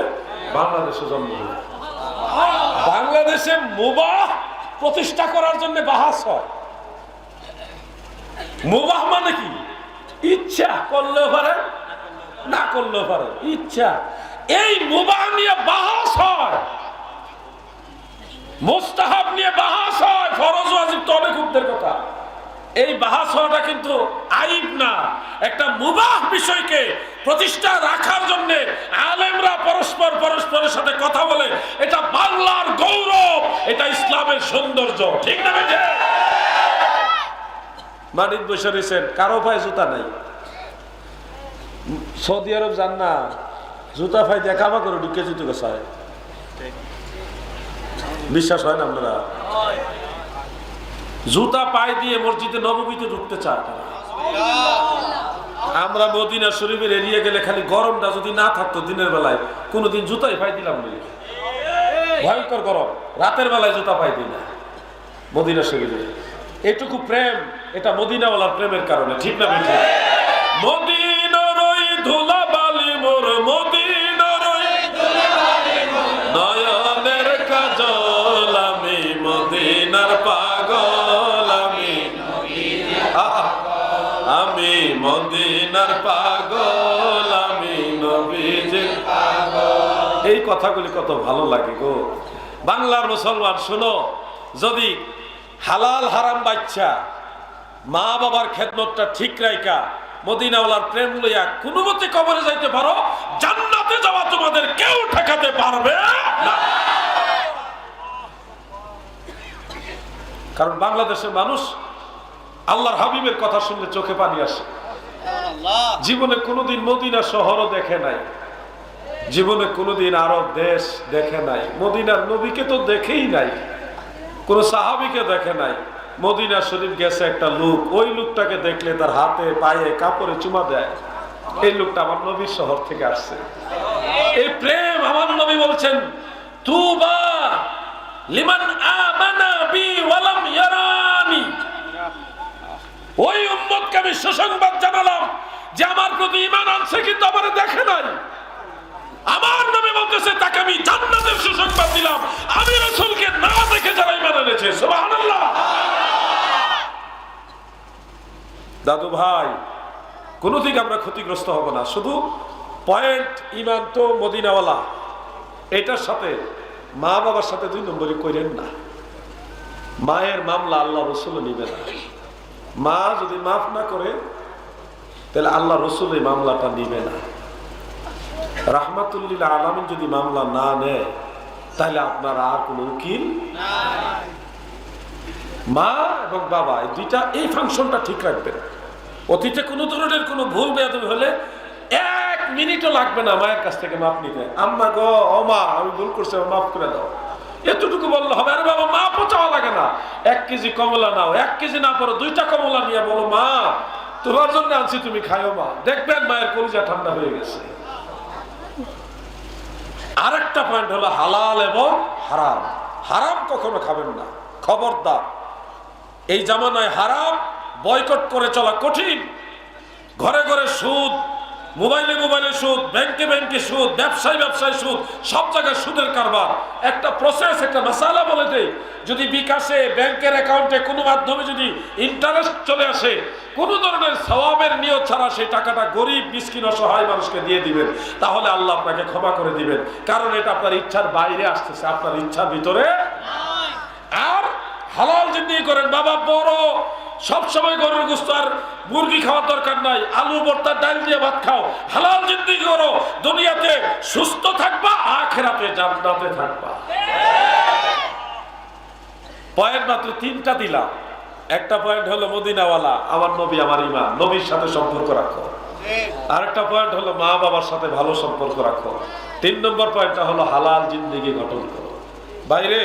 বাংলাদেশে জন্ম হয়ে। বাংলাদেশে মুবাহ প্রতিষ্ঠা করার জন্য বাহাস হয়। মুবাহ মানে কি? ইচ্ছা করলেও পারে, না করলেও পারে, ইচ্ছা। এই মুবাহ নিয়ে বাহাস হয়, মুস্তাহাব নিয়ে বাহাস হয়, ফরজ ওয়াজিব তো অনেক উদ্দের কথা। এই বাহাস হওয়াটা কিন্তু আইব না। একটা মুবাহ বিষয়কে প্রতিষ্ঠা রাখার জন্য আলেমরা পরস্পরের সাথে কথা বলে, এটা বাংলার গৌরব, এটা ইসলামের সৌন্দর্য। ঠিক না বেঠে? মানিক বসে রয়েছেন, কারো পায়ে জুতা নাই। সৌদি আরব যান না, জুতা পাই দেখাবা করে ঢুকে জুতো গোছায়। বিশ্বাস হয় না আপনারা? জুতা পায়ে দিয়ে মসজিদে নববীতে ঢুকতে চায় তারা। আমরা মদিনা শরীফের এরিয়া গেলে খালি গরমটা যদি না থাকতো দিনের বেলায় কোনোদিন জুতাই পাই দিলাম না, ভয়ঙ্কর গরম, রাতের বেলায় জুতা পাই দিই না মদিনা শরীফে। এটুকু প্রেম, এটা মদিনাওয়ালার প্রেমের কারণে, ঠিক না বেঠিক? মদিনার ওই ধুলাবালি মোর, মদিনার ওই নয়নের কাজল, আমি মদিনার পাগল, আমি মদিনার পাগল, আমি নবীজির পাগল। এই কথাগুলি কত ভালো লাগে গো বাংলার মুসলমান। শোনো, যদি হালাল হারাম বাচ্চা মা বাবার খেদমতটা ঠিক রাইকা মদিনাওয়ালার প্রেম লইয়া কোনো মতে কবরে যাইতে পারো, জান্নাতে যাওয়া তোমাদের কেউ ঠেকাতে পারবে না। কারণ বাংলাদেশের মানুষ আল্লাহর হাবিবের কথা শুনলে চোখে পানি আসে। জীবনে কোনোদিন মদিনা শহরও দেখে নাই, জীবনে কোনোদিন আরব দেশ দেখে নাই, মদিনার নবীকে তো দেখেই নাই, কোন সাহাবীকে দেখে নাই। মদিনা শরীফ গেছে একটা লোক, ওই লোকটাকে দেখলে তার হাতে পায়ে কাপড়ে চুমা দেয়, এই লোকটা আমার নবীর শহর থেকে আসছে। এই প্রেম আমার নবী বলছেন, তুবা লিমান আমানা বি ওয়ালাম ইয়ারানি। ওই উম্মতকে আমি সুসংবাদ জানালাম যে আমার প্রতি ঈমান আনছে কিন্তু আমারে দেখে নাই। আমার নবী বলতেছে তাকে আমি জান্নাতের সুসংবাদ দিলাম, আমি রাসূলকে না দেখে যারা ঈমান এনেছে। সুবহানাল্লাহ। দাদু ভাই, কোনো দিকে আমরা ক্ষতিগ্রস্ত হব না, শুধু পয়েন্ট ঈমান তো মদিনাওয়ালা, এটার সাথে মা বাবার সাথে 2 নম্বরই কইরেন না। মায়ের মামলা আল্লাহ রাসূল নিবে না। মা যদি মাফ না করে তাহলে আল্লাহ রাসূল এই মামলাটা নিবে না। রাহমাতুল লিল আলামিন যদি মামলা না নেয় তাহলে আপনার আর কোনো উকিল নাই। মা এবং বাবা এই দুইটা, এই ফাংশনটা ঠিক রাখবেন। অতীতে কোনো ধরনের কোনো ভুল বেয়াদবি হলে 1 মিনিটও লাগবে না মায়ের কাছ থেকে মাপ নিতে। আম্মা গো, ও মা, আমি ভুল করছি, মাফ করে দাও, এতটুকু বললে হবে। আরে বাবা, মাপও চাওয়া লাগে না। 1 কেজি কমলা নাও, 1 কেজি না পড়ো 2টা কমলা নিয়ে বলো, মা তোমার জন্য আনছি, তুমি খাইও মা। দেখবেন মায়ের কলিজা ঠান্ডা হয়ে গেছে। আরেকটা পয়েন্ট হলো হালাল এবং হারাম। হারাম কখনো খাবেন না, খবরদার। এই জামানায় হারাম বয়কট করে চলা কঠিন। ঘরে ঘরে সুদ, মোবাইলে মোবাইলে সুদ, ব্যাংকে ব্যাংকে সুদ, ব্যবসায় ব্যবসায় সুদ, সব জায়গায় সুদের কারবার। একটা প্রসেস, একটা মাসালা বলে দেই, যদি বিকাশে ব্যাংকের অ্যাকাউন্টে কোনো মাধ্যমে যদি ইন্টারেস্ট চলে আসে, কোনো ধরনের সওয়াবের নিয়ত ছাড়া সেই টাকাটা গরিব মিসকিন অসহায় মানুষকে দিয়ে দিবেন, তাহলে আল্লাহ আপনাকে ক্ষমা করে দিবেন। কারণ এটা আপনার ইচ্ছার বাইরে আসতেছে, আপনার ইচ্ছার ভিতরে। আর হালাল জিন্দেগি করেন বাবা, বড় সবসময় গরুর গোশত আর মুরগি খাওয়ার দরকার নাই, আলু ভর্তা ডাল দিয়ে ভাত খাও, হালাল জিন্দেগি করো, দুনিয়াতে সুস্থ থাকবা, আখিরাতে জান্নাতে থাকবা। পয়েন্ট মাত্র 3টা দিলাম। একটা পয়েন্ট হলো মদিনাওয়ালা, আমার নবী আমার ঈমান, নবীর সাথে সম্পর্ক রাখো। আরেকটা পয়েন্ট হলো মা বাবার সাথে ভালো সম্পর্ক রাখো। 3 নম্বর পয়েন্টটা হলো হালাল জিন্দেগি গঠন করো। বাইরে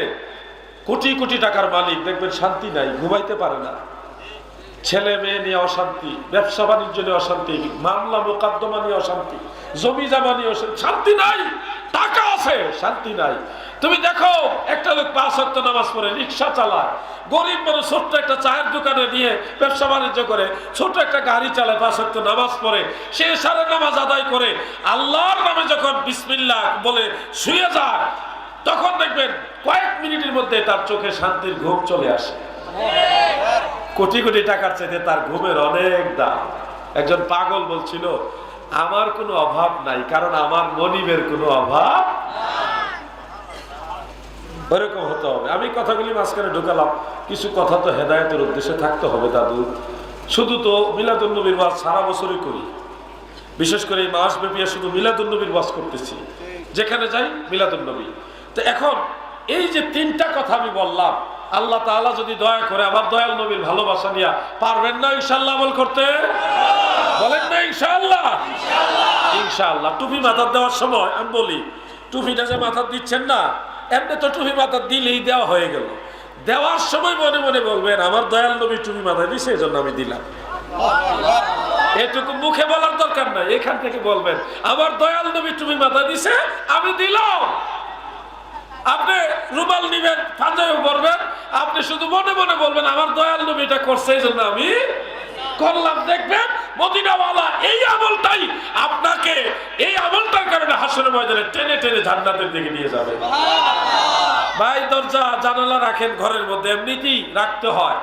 কোটি কোটি টাকার মালিক দেখবেন শান্তি নাই, ঘুমাইতে পারে না, ছেলে মেয়ে নিয়ে অশান্তি, ব্যবসা বাণিজ্য নিয়ে অশান্তি, মামলা মোকদ্দমা নিয়ে অশান্তি, জমি জামা নিয়ে শান্তি নাই। টাকা আছে, শান্তি নাই। তুমি দেখো একটা লোক 5 ওয়াক্ত নামাজ পড়ে, রিক্সা চালায়, গরিব মানুষ ছোট্ট একটা চায়ের দোকানে নিয়ে ব্যবসা বাণিজ্য করে, ছোট একটা গাড়ি চালায়, 5 ওয়াক্ত নামাজ পড়ে, সে সারা নামাজ আদায় করে আল্লাহর নামে যখন বিসমিল্লাহ বলে শুয়ে যায়, তখন দেখবেন কয়েক মিনিটের মধ্যে তার চোখে শান্তির ঘুম চলে আসে। কোটি কোটি টাকার চাইতে তার ঘুমের অনেক দাম। একজন পাগল বলছিল, আমার কোনো অভাব নাই, কারণ আমার মনিবের কোনো অভাব ওরকম হতে হবে। আমি কথাগুলি মাঝখানে ঢুকালাম, কিছু কথা তো হেদায়েতের উদ্দেশ্যে থাকতে হবে দাদু। শুধু তো মিলাদুন নবীর ওয়াজ সারা বছরই করি, বিশেষ করে এই মাস ব্যাপী শুধু মিলাদুন নবীর ওয়াজ করতেছি, যেখানে যাই মিলাদুন নবী। তো এখন এই যে 3টা কথা আমি বললাম, আল্লাহ তাআলা যদি দয়া করে আমার দয়াল নবীর ভালোবাসা নিয়ে পারবেন না ইনশাআল্লাহ আমল করতে? বলেন না ইনশাআল্লাহ? ইনশাআল্লাহ। টুপি মাথার দেওয়ার সময় আমি বলি, টুপিটা যে মাথার দিচ্ছেন না, এমনি তো টুপি মাথার দিলেই দেওয়া হয়ে গেল। দেওয়ার সময় মনে মনে বলবেন আমার দয়াল নবী টুপি মাথায় দিছে, এই জন্য আমি দিলাম। এটুকু মুখে বলার দরকার নাই, এখান থেকে বলবেন আমার দয়াল নবী তুমি মাথা দিছে আমি দিলাম। আপনি রুমাল নিবেন, পাঞ্জাবি পরবেন, আপনি শুধু মনে মনে বলবেন আমার দয়াল নবী এটা করছে এই জন্য আমি করলাম। দেখবেন মদিনাওয়ালা এই আমলটাই আপনাকে, এই আমলটার কারণে হাসরের ময়দানে টেনে টেনে জান্নাতের দিকে নিয়ে যাবে। ভাই দরজা জানালা রাখেন ঘরের মধ্যে, এমনিতেই রাখতে হয়।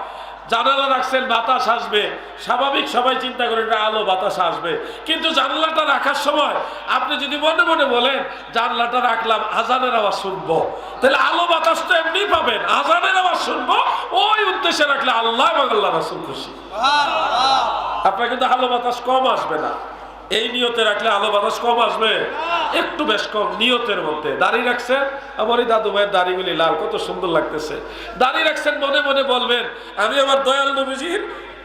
জানালা রাখছেন বাতাস আসবে, স্বাভাবিক সবাই চিন্তা করেন আলো বাতাস আসবে, কিন্তু জানলাটা রাখার সময় আপনি যদি মনে মনে বলেন জানলাটা রাখলাম আজানের আওয়াজ শুনবো, তাহলে আলো বাতাস তো এমনি পাবেন, আজানের আওয়াজ শুনবো ওই উদ্দেশ্যে রাখলে আল্লাহ এবং আল্লাহ রাসূল খুশি। আপনার কিন্তু আলো বাতাস কম আসবে না, এই নিয়তে রাখলে আলো বাতাস কম আসবে, একটু বেশ কম নিয়তের মধ্যে। দাড়ি রাখছেন, আমার এই দাদু ভাইয়ের দাড়িগুলি লাল, কত সুন্দর লাগতেছে। দাড়ি রাখছেন, মনে মনে বলবেন আমি আমার দয়াল নবীজির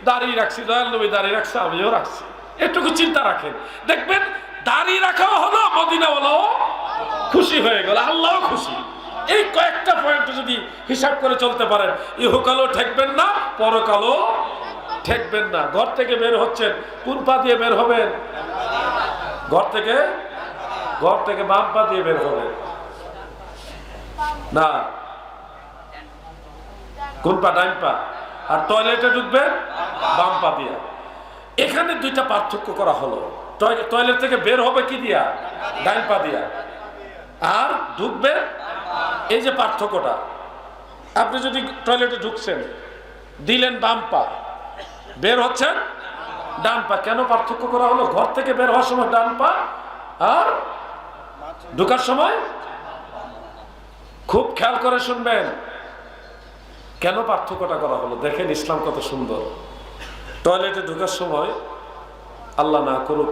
দাড়ি রাখছি, দয়াল নবী দাড়ি রাখছে আমিও রাখছি, এটুকু চিন্তা রাখেন। দেখবেন দাড়ি রাখাও হলো, মদিনাওয়ালাও খুশি হয়ে গেল, আল্লাহও খুশি। এই কয়েকটা পয়েন্ট যদি হিসাব করে চলতে পারেন, ইহকালও ঠেকবেন না, পরকালও ঠেকবেন না। ঘর থেকে বের হচ্ছেন, কোন পা দিয়ে বের হবেন? ঘর থেকে বাম পা দিয়ে বের হবেন না, কোন পা? ডাইন পা। আর টয়লেটে ঢুকবেন বাম পা দিয়া। এখানে দুইটা পার্থক্য করা হলো, টয়লেট থেকে বের হবে কি দিয়া? ডাইন পা দিয়া। আর ঢুকবেন, এই যে পার্থক্যটা, আপনি যদি টয়লেটে ঢুকছেন দিলেন বাম পা, বের হচ্ছেন ডান পা। কেন পার্থক্য করা হলো? ঘর থেকে বের হওয়ার সময় ডান পা, আর ঢোকার সময়, খুব খেয়াল করে শুনবেন কেন পার্থক্যটা করা হলো। দেখেন ইসলাম কত সুন্দর। টয়লেটে ঢোকার সময় আল্লাহ না করুক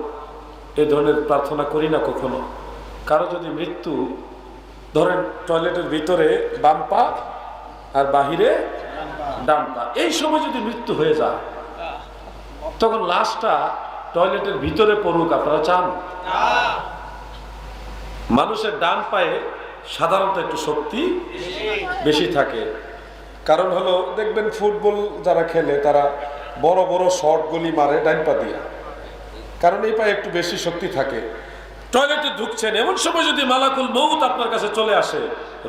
এই ধরনের প্রার্থনা করি না কখনো, কারো যদি মৃত্যু, ধরেন টয়লেটের ভিতরে বাম পা আর বাহিরে ডান পা, এই সময় যদি মৃত্যু হয়ে যায় তখন লাশটা টয়লেটের ভিতরে পড়ুক, আপনারা চান? মানুষের ডান পায়ে সাধারণত একটু শক্তি বেশি থাকে, কারণ হলো দেখবেন ফুটবল যারা খেলে তারা বড় বড় শট গুলি মারে ডান পা দিয়ে, কারণ এই পায়ে একটু বেশি শক্তি থাকে। টয়লেটে ঢুকছেন, এমন সময় যদি মালাকুল মউত আপনার কাছে চলে আসে,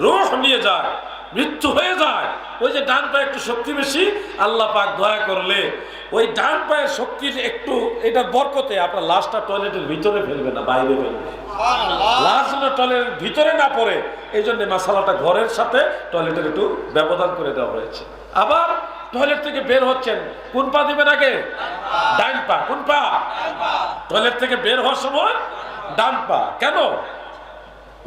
রূহ নিয়ে যায়, মৃত্যু হয়ে যায়, ওই যে ডান পায়ে একটু শক্তি বেশি, আল্লাহ পাক দয়া করলে ওই ডান পায়ের শক্তির একটু এটার বরকতে আপনার লাশটা টয়লেটের ভিতরে ফেলবে না, বাইরে ফেলবে। লাশ যেন টয়লেটের ভিতরে না পড়ে, এই জন্য মাসালাটা ঘরের সাথে টয়লেটের একটু ব্যবধান করে দেওয়া হয়েছে। আবার টয়লেট থেকে বের হচ্ছেন, কোন পা দিবেন আগে? ডান পা। কোন পা? টয়লেট থেকে বের হওয়ার সময় ডান পা। কেন?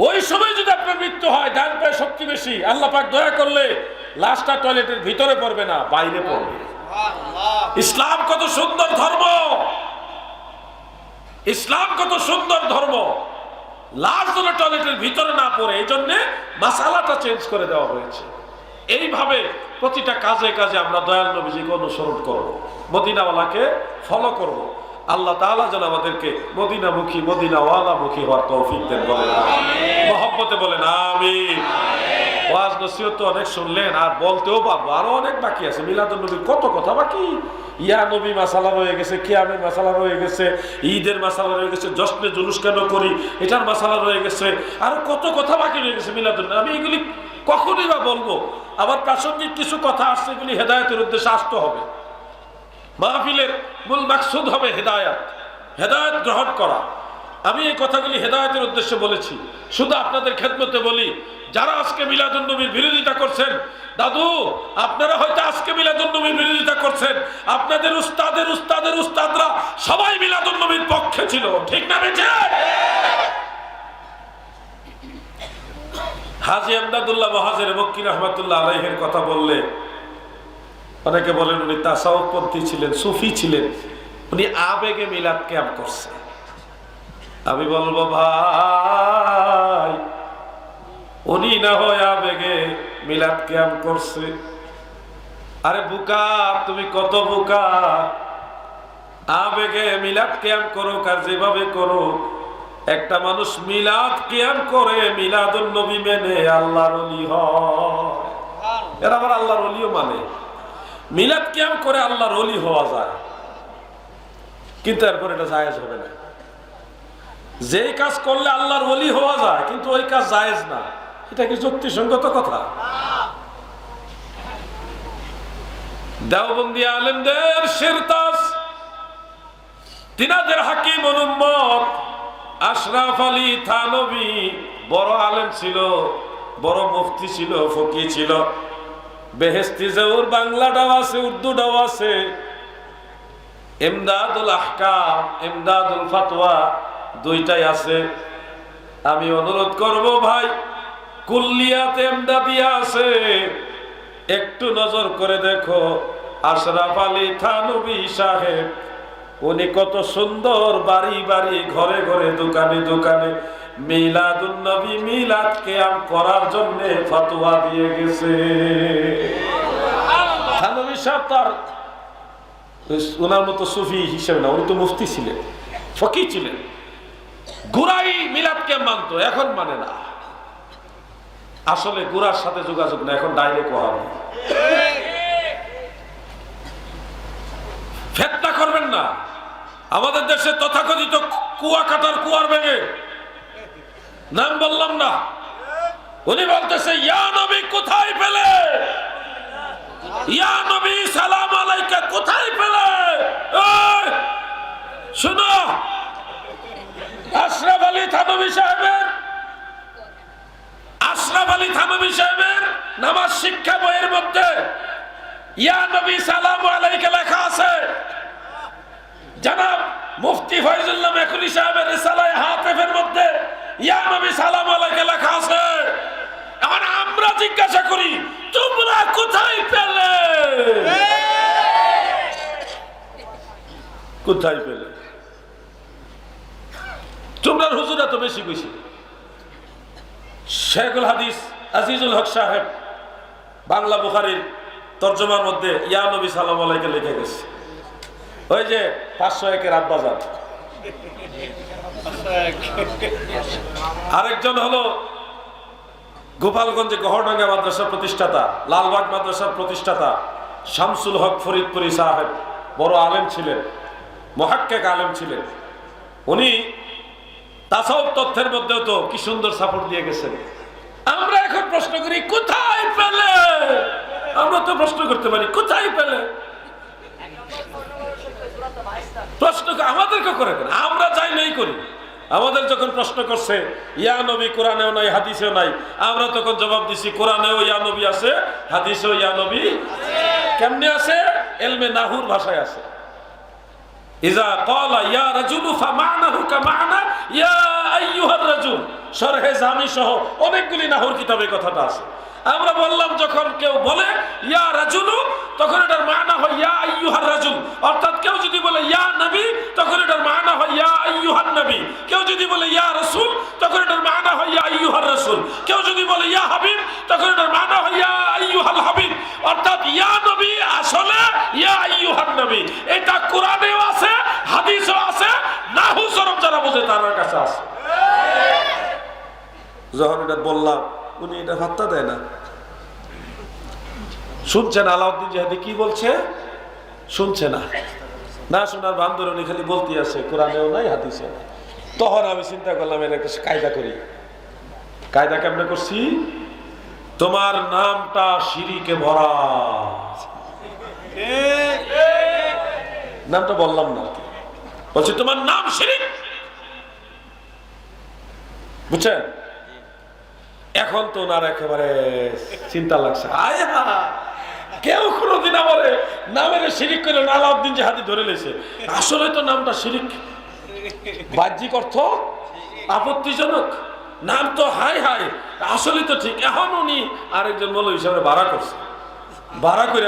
ওই সময় যদি আপনার মৃত্যু হয়, ডান পায়ে শক্তি বেশি, আল্লাহ পাক দয়া করলে লাশটা টয়লেটের ভিতরে পড়বে না, বাইরে পড়বে। ইসলাম কত সুন্দর ধর্ম, ইসলাম কত সুন্দর ধর্ম। লাশ যেন টয়লেটের ভিতরে না পড়ে, এই জন্যে মাসালাটা চেঞ্জ করে দেওয়া হয়েছে। এইভাবে প্রতিটা কাজে কাজে আমরা দয়াল নবীজিকে অনুসরণ করব, মদিনাওয়ালাকে ফলো করব। আল্লাহ তাআলা যেন আমাদেরকে মদিনামুখী, মদিনাওয়ালামুখী হওয়ার তৌফিক দেন। বলেন আমিন, মহব্বতে বলেন আমিন। ওয়াজ নসিহত তো অনেক শুনলেন, আর বলতেও পারবো, আরো অনেক বাকি আছে। মিলাদুন নবীর কত কথা বাকি, ইয়া নবী মাসালা রয়ে গেছে, কিয়ামের মাসালা রয়ে গেছে, ঈদের মাসালা রয়ে গেছে, জশ্নে জুলুস কেন করি এটার মাসালা রয়ে গেছে, আর কত কথা বাকি রয়ে গেছে মিলাদুন। আমি এগুলি কখনই বা বলবো? আবার প্রাসঙ্গিক কিছু কথা আসছে, এগুলি হেদায়েতের উদ্দেশ্যে আসতে হবে। মাহফিলের মূল মাকসুদ হবে হেদায়েত, হেদায়েত গ্রহণ করা। আমি এই কথাগুলি হেদায়েতের উদ্দেশ্যে বলেছি। শুধু আপনাদের খেদমতে বলি, যারা আজকে মিলাদুন নবীর বিরোধিতা করছেন, দাদু আপনারা হয়তো আজকে মিলাদুন নবীর বিরোধিতা করছেন, আপনাদের উস্তাদের উস্তাদের উস্তাদরা সবাই মিলাদুন নবীর পক্ষে ছিল, ঠিক না বেঁচে? হাজী আমদাদুল্লাহ মহাজের মক্কি রহমাতুল্লাহ আলাইহির কথা বললে অনেকে বলেন উনি তাসাউফপন্থী ছিলেন, সুফি ছিলেন, উনি আবেগে মিলাদ ক্যাম্প করছে। আমি বলবো ভাই, উনি না হয় আবেগে মিলাদ ক্যাম্প করছে। আরে বুকা, তুমি কত বুকা! আবেগে মিলাদ ক্যাম্প করো, আর যেভাবে করো, একটা মানুষ মিলাদ কিয়াম করে, মিলাদুন নবী মেনে আল্লাহর ওলি হয়। এরা আবার আল্লাহর ওলিও মানে। মিলাদ কিয়াম করে আল্লাহর ওলি হওয়া যায়। কিন্তু এরপর এটা জায়েজ হবে না। যেই কাজ করলে আল্লাহর ওলি হওয়া যায় কিন্তু ওই কাজ জায়েজ না, এটা কি যুক্তিসঙ্গত কথা? দেওবন্দি আলেমদের শিরতাজ, তিনাদের হাকিম অনুম্মত আশরাফ আলী থানভী বড় আলেম ছিল, বড় মুফতি ছিল, ফকি ছিল। বেহেশতি জহুর বাংলাটাও আছে, উর্দুটাও আছে। ইমদাদুল আহকাম, ইমদাদুল ফাতওয়া দুইটাই আছে। আমি অনুরোধ করব ভাই, কুল্লিয়াতে ইমদাদিয়া আছে, একটু নজর করে দেখো। আশরাফ আলী থানভী সাহেব উনি কত সুন্দর বাড়ি বাড়ি, ঘরে ঘরে, দোকানে দোকানে মিলাদুন নবী, মিলাদ কিয়াম করার জন্য ফতোয়া দিয়ে গেছে। থানভী সাহেব তার ওনার মতো সুফি হিসেবে না, উনি তো মুফতি ছিলেন, ফকি ছিলেন। গুরাই মিলাদ কিয়াম মানতো, এখন মানে না। আসলে গুরার সাথে যোগাযোগ না, এখন ডাইরেক্ট ওয়াহাবি। ফেতনা করবেন না। আমাদের দেশে তথাকথিত কুয়াকাটার কুয়ার ভেঙে, নাম বললাম না, উনি বলতেছে ইয়া নবী কোথায় পেলে, ইয়া নবী সালাম আলাইকা কোথায় পেলে। শুনো, আশরাফ আলী থানভী সাহেবের, আশরাফ আলী থানভী সাহেবের নামাজ শিক্ষা বইয়ের মধ্যে ইয়া নবী সালাম আলাইকা লেখা আছে। জনাব মুফতি ফয়জুল্লাহ মেখুলি সাহেবের রিসালায়ে হাতিফের মধ্যে ইয়া নবী সালাম আলাইকা লেখা আছে। এখন আমরা জিজ্ঞাসা করি, তোমরা কোথায় পেলে? কোথায় পেলে? তোমরা হুজুরা তো বেশি কইছি। শেখুল হাদিস আজিজুল হক সাহেব বাংলা বুখারীর তরজমার মধ্যে ইয়া নবী সালাম আলাইকা লিখে গেছে। ওই যে 501-এর আব্বাজান। আরেকজন হলো গোপালগঞ্জে গহরডাঙ্গা মাদ্রাসার প্রতিষ্ঠাতা, লালবাগ মাদ্রাসার প্রতিষ্ঠাতা শামসুল হক ফরিদপুরি সাহেব, বড় আলেম ছিলেন, মুহাক্কিক আলেম ছিলেন। উনি তাসাউফ তথ্যের মধ্যেও তো কি সুন্দর সাপোর্ট দিয়ে গেছেন। আমরা এখন প্রশ্ন করি কোথায় পেলে? আমরা তো প্রশ্ন করতে পারি কোথায় পেলে? প্রশ্ন আমাদেরকে করে কেন? আমরা যাই নাই করি। আমাদের যখন প্রশ্ন করছে ইয়া নবী কোরআনেও নাই হাদিসেও নাই, আমরা তখন জবাব দিছি কোরআনেও ইয়া নবী আছে, হাদিসেও ইয়া নবী কেমনে আছে? ইলমে নাহুর ভাষায় আছে। ইজা ক্বালা ইয়া রাজুলু ফামানাহু কামানা ইয়া আইয়ুহার রাজুল, শরহে জামি সহ অনেকগুলি নাহুর কিতাবে কথাটা আছে। আমরা বললাম যখন কেউ বলে ইয়া রাজুলু, তখন এটার মানা হয় ইয়া আইয়ুহার রাজুল। অর্থাৎ কেউ যদি বলে ইয়া নবী, তখন এটার মানা হয় ইয়া আইয়ুহান নবী। কেউ যদি বলে ইয়া রাসূল, তখন এটার মানা হয় ইয়া আইয়ুহার রাসূল। কেউ যদি বলে ইয়া হাবিব, তখন এটার মানা হয় ইয়া আইয়ুহাল হাবিব। অর্থাৎ ইয়া নবী আসলে ইয়া আইয়ুহান নবী। এটা কোরআনেও আছে, হাদিসেও আছে, নাহু সরব যারা বোঝে তার কাছে আছে। যখন এটা বললাম উনি এটা ভাত্তা দেয় না। শুনছেন আলাউদ্দিন জিহাদি কি বলছে? শুনছে না, না শোনার বান্দরণী খালি বলতে আছে কোরআনেও নাই হাদিসেও নাই। তখন আমি চিন্তা করলাম এর একটা কায়দা করি। কায়দা কেমনে করছি? তোমার নামটা শিরিকে ভরা, নামটা বললাম না, বলছি তোমার নাম শিরিক, বুঝছেন? এখন তো ওনার একেবারে চিন্তা লাগছে, কেউ কোনোদিন বলে নামের শিরিক করে আলাউদ্দিন জিহাদি ধরে লেছে। আসলে তো নামটা শিরিক, বাহ্যিক অর্থ আপত্তিজনক, নাম তো হাই হাই, আসলে তো ঠিক। এখন উনি আরেকজন মৌলভী হিসাবে ভাড়া করছে, ভাড়া করে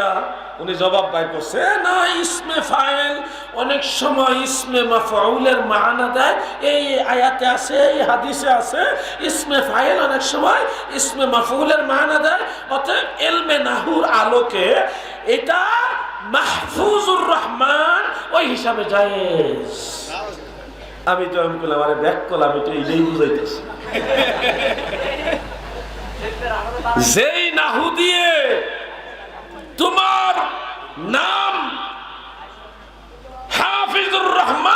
উনি জবাব বাই করছে না, ইসমে ফাইল অনেক সময় ইসমে মাফউলের মানা দেয়, এই আয়াতে আছে, এই হাদিসে আছে, ইসমে ফাইল অনেক সময় ইসমে মাফউলের মানা দেয়। অতএব ইলমে নাহুর আলোকে এটা মাহফুজুর রহমান ওই হিসাবে জায়েজ। আমি তো আমি বললাম আরে ব্যাক করলাম, আমি তো এইটাই বুঝাইতেছি। যেই নাহু দিয়ে তোমার নাম হাফিজুর রহমান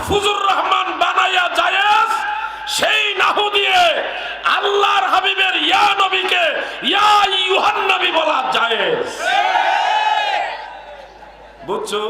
মাহফুজুর রহমান বানাইয়া জায়েজ, সেই নাহু দিয়ে আল্লাহর হাবিবের ইয়া নবীকে ইয়া আইয়ুহান নবী বলা জায়েজ। বুঝছো?